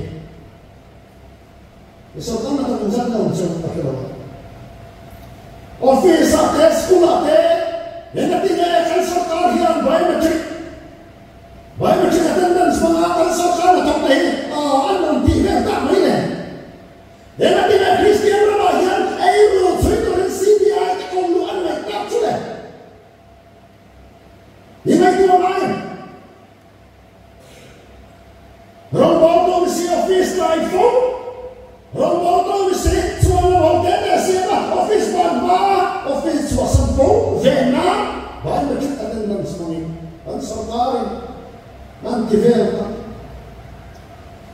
สวดกันนั่นต้องสั่งเราสั่งตะเกียบออฟฟิศเตะสกูลเตะยังไงที่เนี่ยการสกัดที่อันไบเบิลที่อันนั้นสมังการสกัดต้องเตะอันนั้นที่เนี่ยตั้งไม่เนี่ยยังไงที่เนี่ยคริสเตียนเราบอกยังไอ้รู้ช่วยตัวเองซีบีไอที่คนรู้อันไหนตั้งช่วยยังไงที่ว่าไงเราบอกตัวมิสออฟฟิศไลฟ์ฟุตเราบอกตัวมิสส่วนเราเดินเสียนะออฟฟิศบ้านมาออฟฟิศส่วนสัมผัสเจน่าบ้านมันคิดอันนั้นสมัยอันสกัดนั่น ti vel ta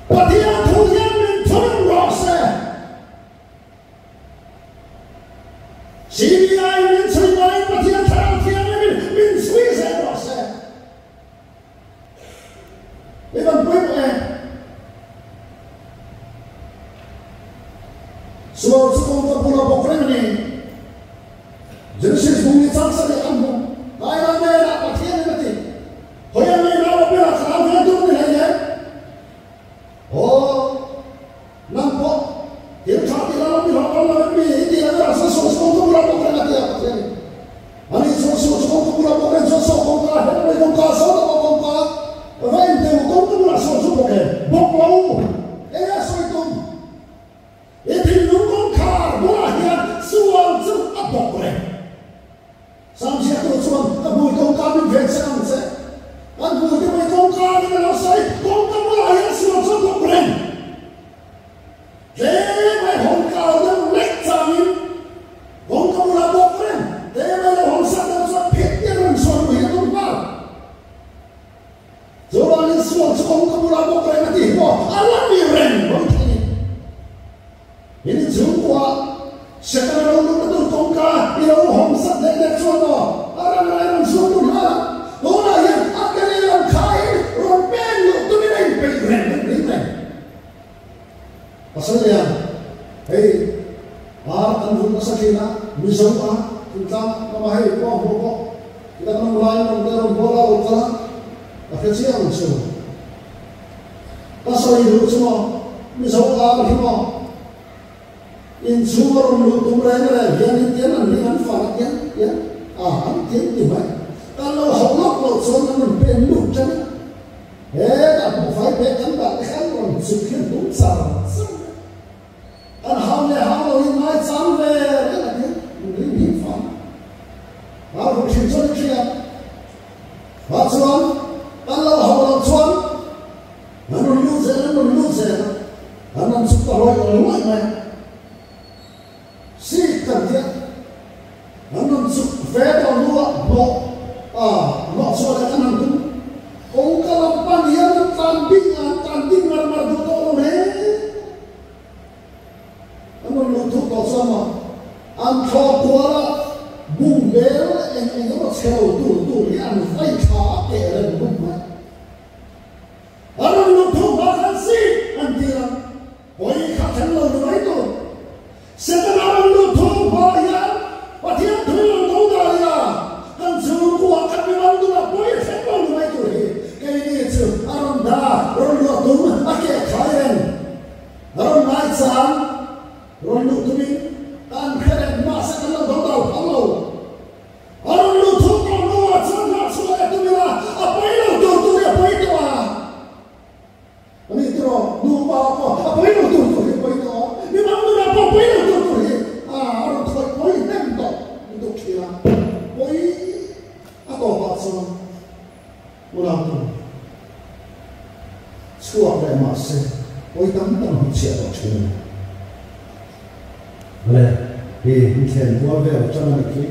patia thu hian min thon ro se CBI min chui mai patia thang thiang min sui se ro se iban pui e so ta pula bokre ni Genesis bungi changsa de ambo ai na me na patia ni mati hoya me na wa pera sa na tu ni hai o nampo dia chati la mi ha la mi ti la sa so so tu la bokre na dia patia ni ani so tu la bokre so ko ka he me ko ka so ko ka vai te ko tu la so bokre boklo e so tu e ti nu ko ka bo la hian sual chu a bokre Sam siya to chuan a bui kong ka min vet sa ang se an bui te mai kong ka min la sai kong ka mo ya sual chu bokre ke mai hong ka de lek cha min kong ka mo la bokre te mai hong sa de so phet ye ron so mi to ba zo la ni sual chu kong ka mo la bokre na ti mo ala mi ren bong ti ini jumpa sekarang lu tu tongka ia hom sat dek sono orang sono ha ora ya akale yang kai rompen lu tu ni ren pen pasalnya hei an pun sakina misoma kita kamahai ko kita kan mulai dengan bola utara akhir siang semua pasal itu semua misoma himo in suar lu tumrena yang tianan dengan farat ya an tian di mai kalau holok lo sonan pen lu chan abu fai pe kan ba kan ron sukhin tu sar an hao in mai sam ve ni fa ha ru chin son chia ha chuan kalau holok chuan an lu ze an su ta roi mai si kan dia anon su fe to lua no so ka kan tu ong ka la pan ya tan ding mar du to me anon lu tu to sama an tho kwara bung bel en no cheu tu an fai kha ke ren bung ma anon lu tu ba kan si an dia oi kha kan lo mai to sekarang lu tu bahaya, patia tu lu tu daya, kan semua kuat kan memang tu lah, boleh sebab lu itu he, kayak ni tu, orang dah, orang lu tu, akhir kalian, orang naik saham, orang lu tu ni, kan kalian masa kan lu tahu, orang lu tu kalau lu macam sudah itu bila, apa itu tu apa itu ini tu, lu apa itu tu apa itu, memang lu apa itu tu. Orang tua boleh tembak untuk kira, boleh atau pasal ulang tu, sekolah dari masa, boleh tentang siapa cuma, boleh, mungkin dua belas macam lagi,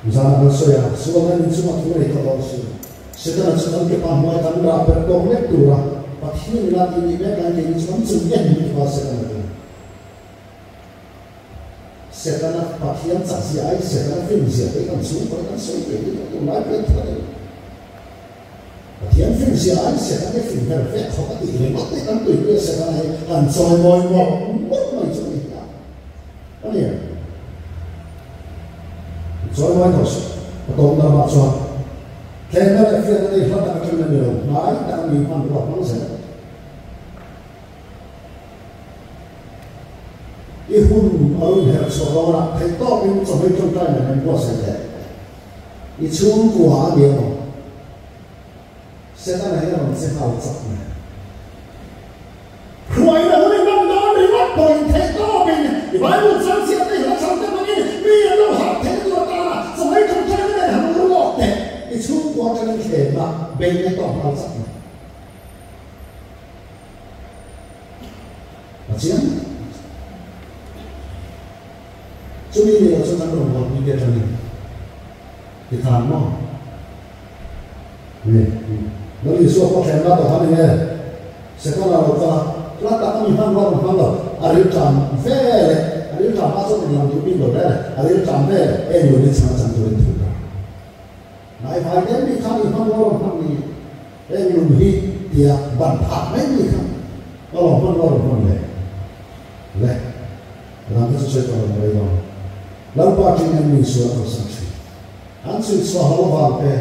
misalnya saya, sekolah ini cuma cuma itu dosa, sekarang kita pahamai tanda berdoa tu lah. Pasti nanti ini kan jadi cuma sekian di fase kan. Sekarang pasien saksi air, sekarang fungsi kan super kan super itu mulai berjalan. Pasien fungsi air, sekarang fungsi perfect, kau tak boleh mati kan tu itu sekarang kan soal mau macam ni. Apa ya? Soal mau tu, atau nak macam Kena ada firman ini hendak macam mana? Naik tak kami panduan mangsa. Ihun awal hari seorang orang tahu pun sampai contoh yang buat saja. Ichun kuah dia, sekarang yang orang sekau cakap. Kuai dah boleh bangun lima poin tahu pun. Ibarat sanksi ada yang santai begini, biar tu hati tu ada. Sampai contoh yang hamil luar deh. Ichun kuah jangan kena banyak orang cakap. Macam cuma ini yang sedang berbuat media tadi di tanah nó đi xuống có khen đó đó này sẽ có là lát ta có mình mang vào ariu tràm về ariu tràm bao giờ mình làm chủ pin rồi đấy ariu tràm về em người đi sang sang tôi đi này phải đến đi khám mình mang vào em người đi thì bản thảo mấy gì không nó làm con này này làm cái sự cho nó đây rồi lâu qua trên em mình xuống ở sang suy anh suy xóa hậu vàng về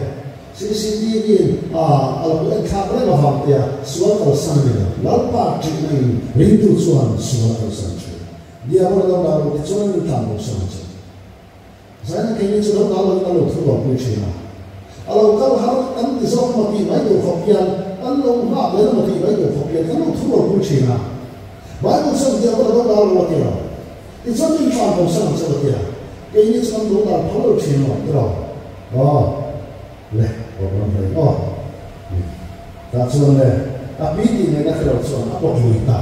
CCTV alapun kamera bahang dia suara tersan dia lalpa cina rindu suan suara tersan dia berada dalam kecuali tamu saja saya kini sudah kalau terlalu pusing kalau harus kan disok mati baik kopian kalau mak belum mati baik kopian kalau terlalu pusing baik usah dia berada dalam mati kecuali tamu saja dia kini sudah dalam terlalu pusing leh orang lain tak cuma tapi di negara kita cuma apa kita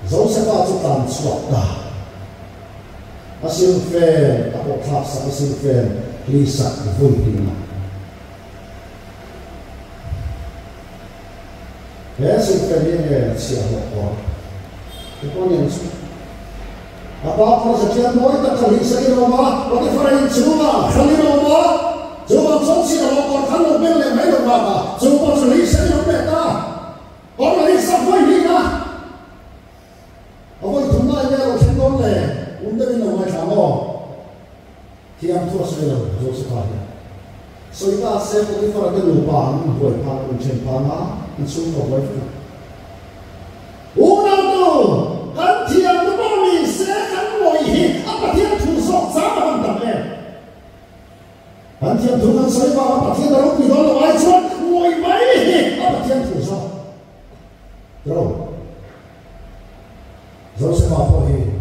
jauh sebab itu tan suaka asil fair apa kelas asil fair lisak difuitina asil fair ini siapa orang itu yang apa sekian mau kita kali sekali rumah bagaimana ini semua kali rumah Coba solusi kalau kalau beli mai rumah, coba solusi yang beta. Orang ini sampai ni lah. Apa itu namanya orang cendol le, untuk ini nama siapa? Tiap tu sebenarnya jauh sekali. So kita seperti orang yang lupa, buat pan uncen pana, uncen apa itu? Orang tu kan tiap tu bami sekan moi, apa tiap tu sok sama tak eh? Antian Tuhan saya bawa patian dalam di dalam acuan, woi baik, apa tiang susah, terus, jauh sebab ini,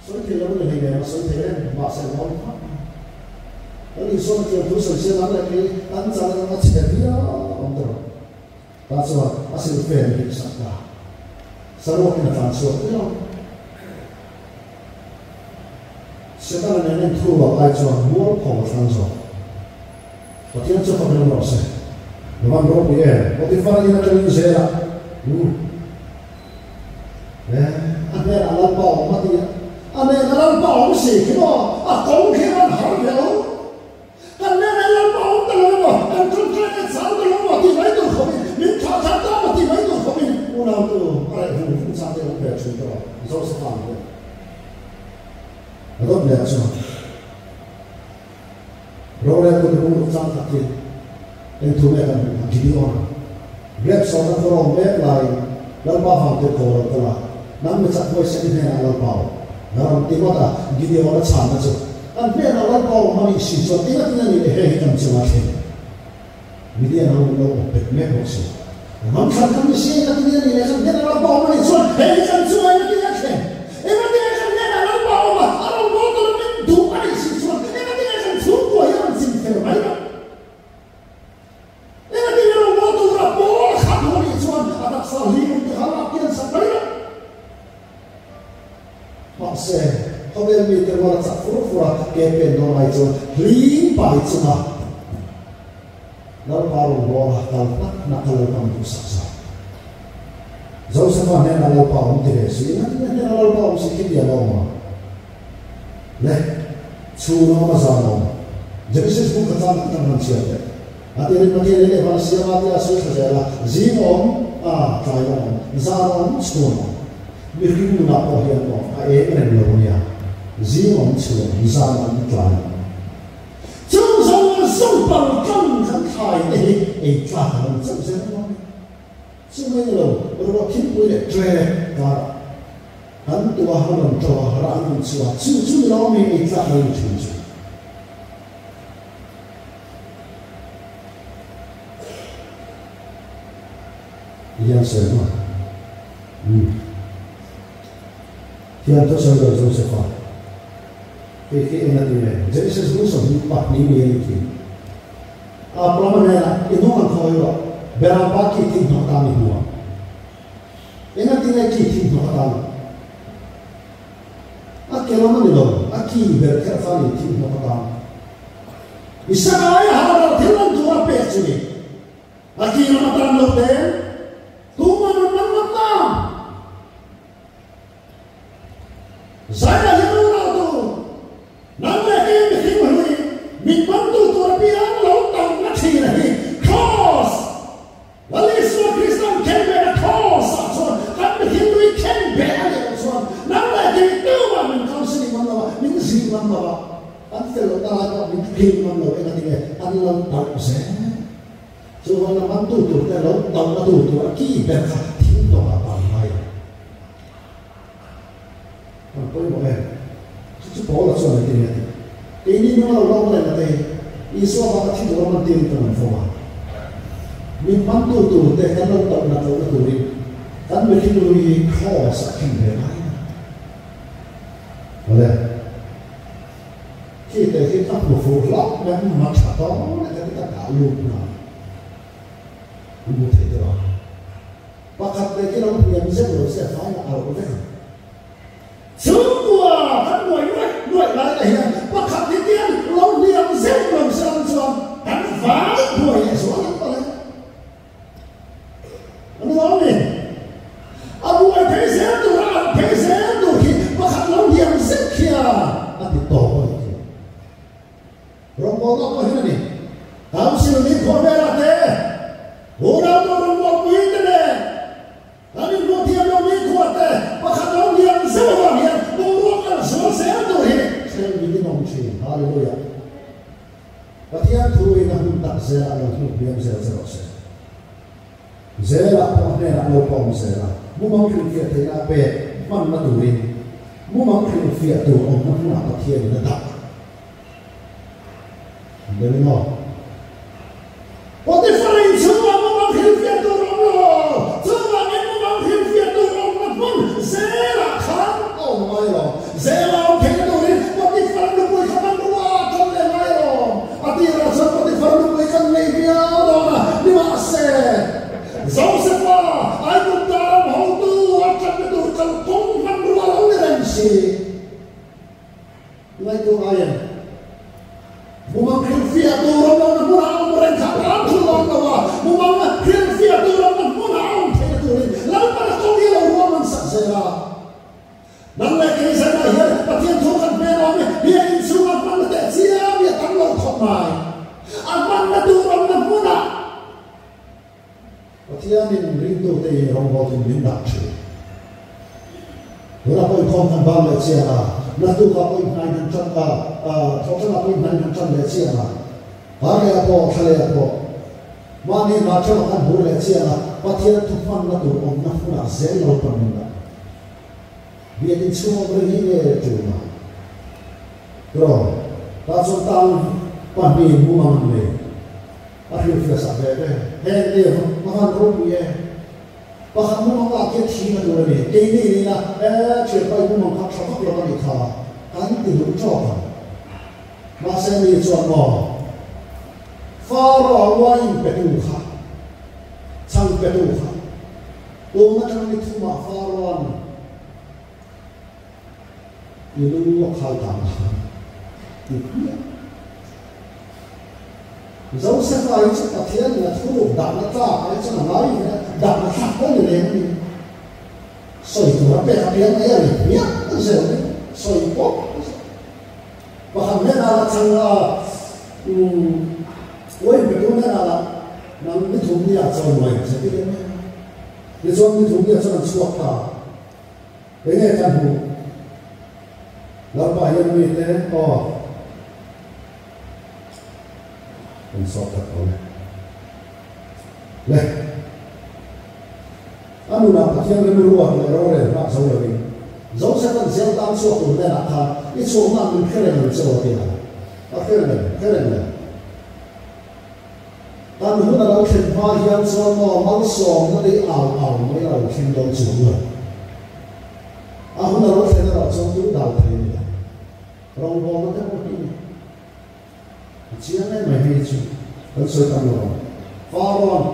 so tidak boleh ni, so tidak bahasa orang, jadi so tiang susah siapa lagi, ancaman macam dia, untuk, bahasa asal fair ni sakla, seru kita transfer, terus, sekarang ni tu acuan, muar kau transfer. Patian cepat dengan proses. Memang berapa ya? Motivasi nak jadi saya. Ane alam bau mati ya. Ane alam bau sih, kau kau kira harga. Ane alam bau terlalu. Antum kena sahur terlalu mati baik tu kau. Minta kata mati baik tu kau. Orang tu, orang itu sampai orang bercerita tu. Jauh sekali. Ada benda macam. Roda itu berumur sangat kecil, itu mereka Gideon. Grab seorang orang baik lain, lalu bawa ke orang telah. Namun satu orang ini lalu bawa. Dalam tiba dah Gideon ada sama tu. Dan dia lalu bawa mami siswa. Tidak ni hitam semacam. Gideon lalu pekmek bosi. Mampu kami sih tak dia ni lepas dia lalu bawa mami siswa. Hitam semua ini dia kan. Emak dia kan dia lalu bawa. Lalu bawa tu ni dua mami siswa. Emak dia kan semua yang baik. Ini dia orang waktu rapor kamu ni cuma ada salih untuk harap yang sampai. Maksud, kau beli terwala tak fura kepen orang itu limpa itu mah. Lalu baru bola nak kalau kamu susah. Jauh sama ni lalu baru terus. Ini lalu baru sikit dia lama. Leh, cuma masalah. Jadi saya kata tentang manusia. Nanti ini manusia mati asal saja. Zinon, Thailand, Zanon, Sunon. Birkin nak pohon tu, ini adalah Zinon, Sunon, Zanon, Thailand. Jangan sampai kan Thai ini, Thailand, jangan. Semua itu berapa kilo trek, kan tua orang tua orang tua, cucu orang ini Thailand cucu. Yang sama. Tiada tu sahaja jauh sepak. Ingat ini. Jadi sesuatu empat ni ini. Apa mana? Itu orang kau berapa kita nak kami buat. Ingat ini kita nak kami. Akhirnya mana lo? Akhir berkerja kita nak kami. Bisa kaya harap tiada dua peci. Aki na matan lo te, tuman man matan. Saya hidup tu, nanda ini hidup min bantu tu rapian laut tang nasi lagi cross. Wali semua Kristen kembali cross, so kami Hindu kembali so. Nanda ini tu min counseling mana, min sih mana. Antel utara min kim mana, ini dia anlam tak usah. So wala mantu tu kalau tahu tu tu aki berkat Hindu apa mai. Apa yang boleh? Cuci bola soal ini. Ini nama orang lain nanti. Isu apa sih orang nanti itu nampak. Min mantu tu deh kalau tahu nak tahu tu ni. Kan mungkin dulu ini kau sakit bermain. Boleh. Kita berfulak dan macam tahu nak kita kalu na. Ibu tidak. Pakat kita orang punya bisa berusaha faham apa tu. Semua kan nuai lagi ya. Pakat dia lawan dia bisa berusaha kan faham nuai soal apa le? Anu lawan ni. Abu ay pesen tu pakat lawan dia bisa kia. Ati tahu itu. Rombongan apa ni? Tahu sih ni kau berate. Orang buat itu deh. Kami buat dia lebih kuat deh. Pakat lawan dia semua dia. Orang semua saya tu ni. Saya begini mungkin. Haleluya. Patian tu ini nak tak saya alam tu biar saya selesai. Saya apa ni nak lupa saya. Mungkin kita tidak be mana tu ni. Mungkin kita tu orang nak patian tidak. Dengar. What the fine semua mungkin kita tu orang. Semua ni mungkin kita tu orang pun saya kan my Lord. Zela okay to it, but the farmer boy come to walk on the Lord. At the rasa but the farmer boy can leave me out. You must say, Joseph, I would tell how to watch up the door to come from the wall and see. Like to iron. Mumang kilfia to run on the moon and come out to long the wall. Mumang kilfia to run on the moon and to it. Love us to be a woman, Sarah. Nanda kisah dia, patian Tuhan memang dia insu apa nak siap dia tanggung komai. Apa nak turun nak muna. Patian ini rindu teh rombot ini nak cuci. Berapa ikon kan bang siapa? Nak tu apa ikon yang cakap, total apa ikon yang cakap siapa? Hari apa, hari apa? Mana macam kan boleh siapa? Patian Tuhan nak turun nak muna zero peminat. Dia ini semua beringat cuma. Bro, langsung tahu pandai buang ni. Akhir fasa bebe. Dia makan rupiah. Bahkan buang lagi tiga dua ni. Ini lah. Cepat buang kat shop kalau ni kah. Kan tidur coba. Masa ni cuma. Farah wain betuha. Sang betuha. Orang macam ni cuma farah. Ini lokal tanah. Itu. Joseph itu sepatian nak turun dak nak itu nama ini dak nak pun ini. So itu apa yang dia ni? Ya, itu. So itu. Bahkan mana cakap, woi betul mana nang itu dia cakap woi, jadi ni. Dia cakap itu dia cakap suaka. Ini kan bu. Lepas yang ni teh, pensokat oleh. Leh, anu nak patian lebih luar dari orang nak seorang ini. Jauh sekarang siapa tahu suatu benda nak, itu orang nak keren seorang dia. Keren. Tapi kita nak kenal yang semua manusia nanti awal mereka nak kenal semua. Aku nak kenal semua dah tahu. Orang bawa macam ni. Cianai mahir tu, pensukan orang. Faron,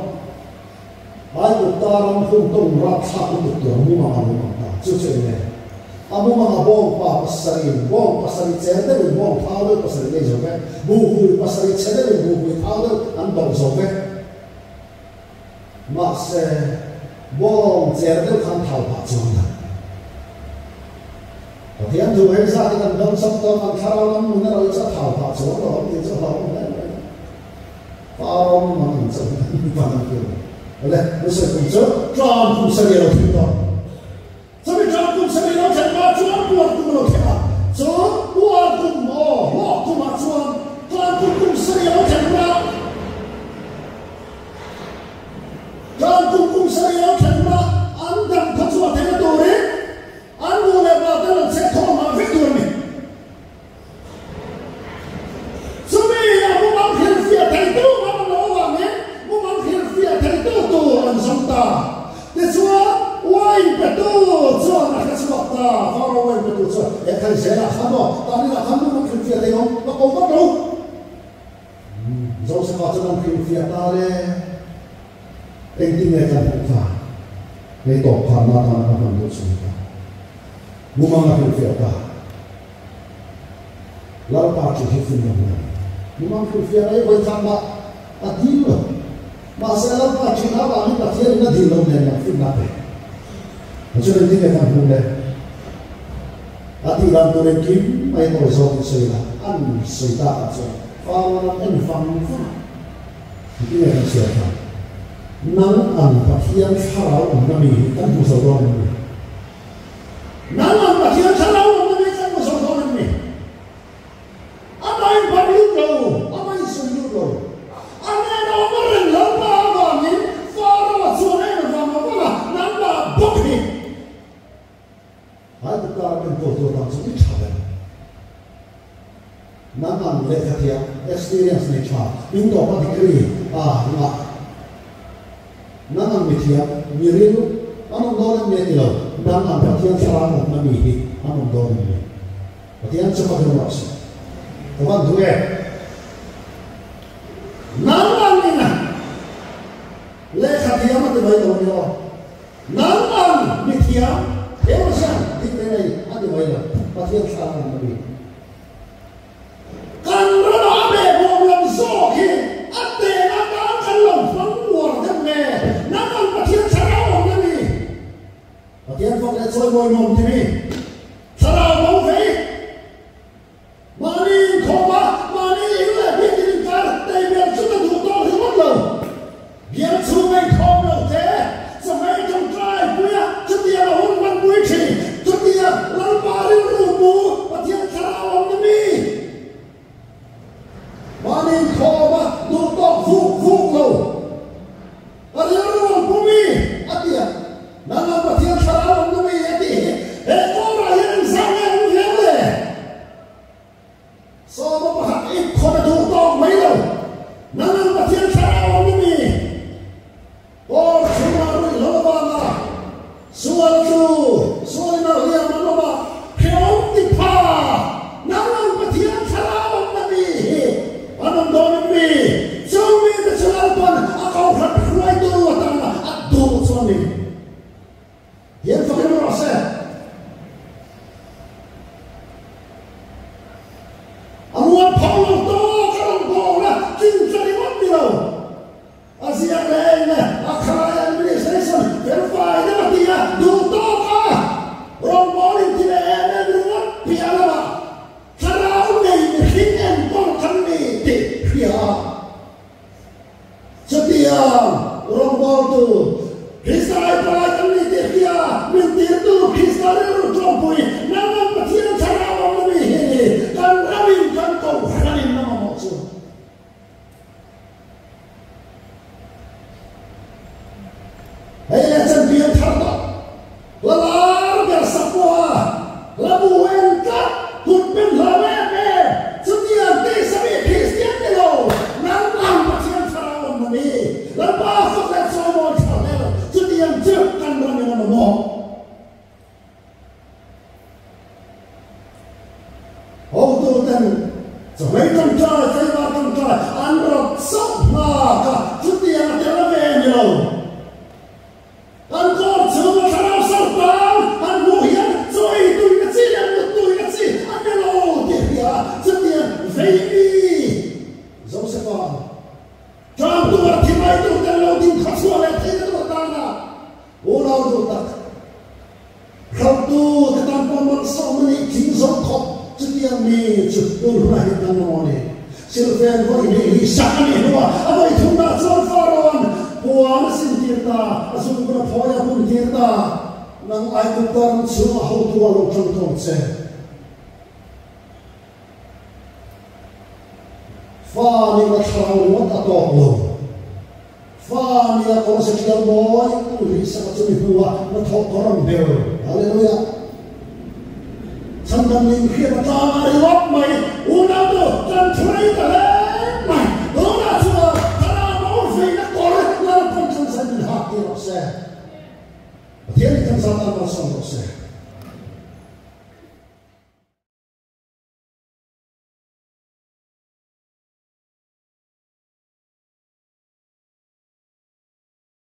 ayu taram huntung raksa untuk tu, mumang tak. Cuci ni. Amu mga bong pasarin ceder, bong tahu pasarin ni juga. Buku pasarin ceder, buku tahu antong juga. mà sẽ bom chèn được khăn thảo bạc chuông là thiên thu hay ra cái đầm đông sắp to ăn thao lắm muốn nó sẽ thảo bạc chuông đó thì sẽ hỏng đấy bao mà mình sẽ bằng cái đấy nó sẽ cũng sẽ tròn cũng sẽ đều thiên đó sau khi tròn cũng sẽ đều thiên bạc chuông buồn cũng đều thiên so buồn cũng mò lọ cũng bạc chuông tròn cũng sẽ đều thiên bạc tròn cũng sẽ đều thiên bạc anh đang thắt chuông thế nào đấy anh muốn làm bao nhiêu lần sẽ không mà biết được mình sau khi anh muốn hiện phía thành tựu mà nó làm ấy muốn hiện phía thành tựu tu anh sống ta thế chúa quay về tu chúa là cái chúa ta vào quay về tu chúa để thấy sẽ là khám đó ta đi là khám nó hiện phía thành không nó không có đâu dẫu sẽ có cho nó hiện phía ta đấy anh tin nghe rằng không phải để tổ phản mà ta nó làm được gì cả muốn mang hiện phía ta lão ta chỉ hiện phía này muốn hiện phía đấy với tham bạc ta tin rồi mà sẽ lão ta chỉ nói là những cái thiên nó thì lâu này là phiền não đấy cho nên những cái thằng hùng này thì làm tôi nên kiếm mấy tội số thì xây là ăn xây ta rồi và ăn phẳng những cái thằng sửa thằng nắng ăn và thiên thảo cũng là mình tăng một số đó này nắng ăn và thiên thảo cũng là mình tăng một số đó này anh ấy bắt lúc đầu anh ấy xây lúc đầu anh ấy đâu có rình lớn bao vào những pha ra xuống đây là vào mà là nắng là bốc hình hai tất cả những câu chuyện tăng số ít chả nắng ăn lệ thật thiệt experience này chả những đồ bắt degree là nắng ăn bị thiệt nhiều lúc anh ông đó là nhiều điều nắng ăn và thiên thảo cũng là bị anh ông đó là nhiều và thiên cho các bạn xem các bạn thấy nắng ăn đi nè lệ thật thiệt mà từ bây giờ nhiều nắng ăn bị thiệt thế mà sao thì cái này anh từ bây giờ và thiên thảo cũng là bị cần nó đã để bộ làm rõ khi anh để nó đã cần lòng phấn buồn thân mẹ nó cần và thiên thảo không là gì và thiên phong lại xôi môi mồm thì mi thảo không phải mà đi không mà đi là biết đi cả đây biết chúng ta đủ to thì mất rồi biết chúng mình không đâu thế sao mấy trong trai quê chúng ta là hôn văn quê chỉ chúng ta là ba đi rủ bù và thiên thảo không là gì mà đi không đủ to phúc đâu và đi rủ bù mi anh đi nó là và thiên thảo không là gì anh đi để có ra hiện sang em không hiểu đấy so với một hạt ít không phải đủ to mấy đâu nó là và thiên thảo không là gì ô chúng ta rồi lâu mà xuân chu xuân nào liền nó mà hiểu đi pa nó là và thiên thảo không là gì anh đó là gì cho mình cái sự an toàn không phải quay tu ta là đủ cho mình hiện phải cái đó sẽ muốn phá lồng to cái lồng to là chính xác đi mất đi đâu Asia này nè Akhara administration verify đó là gì à đủ to cả rong bó đi thì là em đúng không phía là thảo này khiến em con thân này để phía cho tiền rong bó tu Kristai pai thân này để phía mình tiền tu Kristai rồi trong bụi năm năm bát thiên thảo không là gì kan rabin kan cầu rabin nama maksud hei chân biar thảo lalar bersapua labu engkat kun pen lame setiap desa Kristian itu nang bát thiên thảo không là gì làm ba phật là so một thảo mai tu kan lo din khaswa le thei tu ta na o lao tu tak khau tu ka tan pa man so mani king zo khop chu tiang mi chu tu na hi tan no ni silven ho ni hi sa ni ho avai thum na chon faron puan sin tirta asum na phoya pun tirta nang ai tu tan chu ho tu lo chon thong che fa ni la thau wa ta to lo fa ni la ko se kial boy tu hi sa chu ni huwa na tho koram bel hallelujah samdam ning khia ta ri wap mai una to tan thui ta le mai do na chu ta mo fe na ko la pon chan san ha ti ro se thiên kan sa ta ma som ro se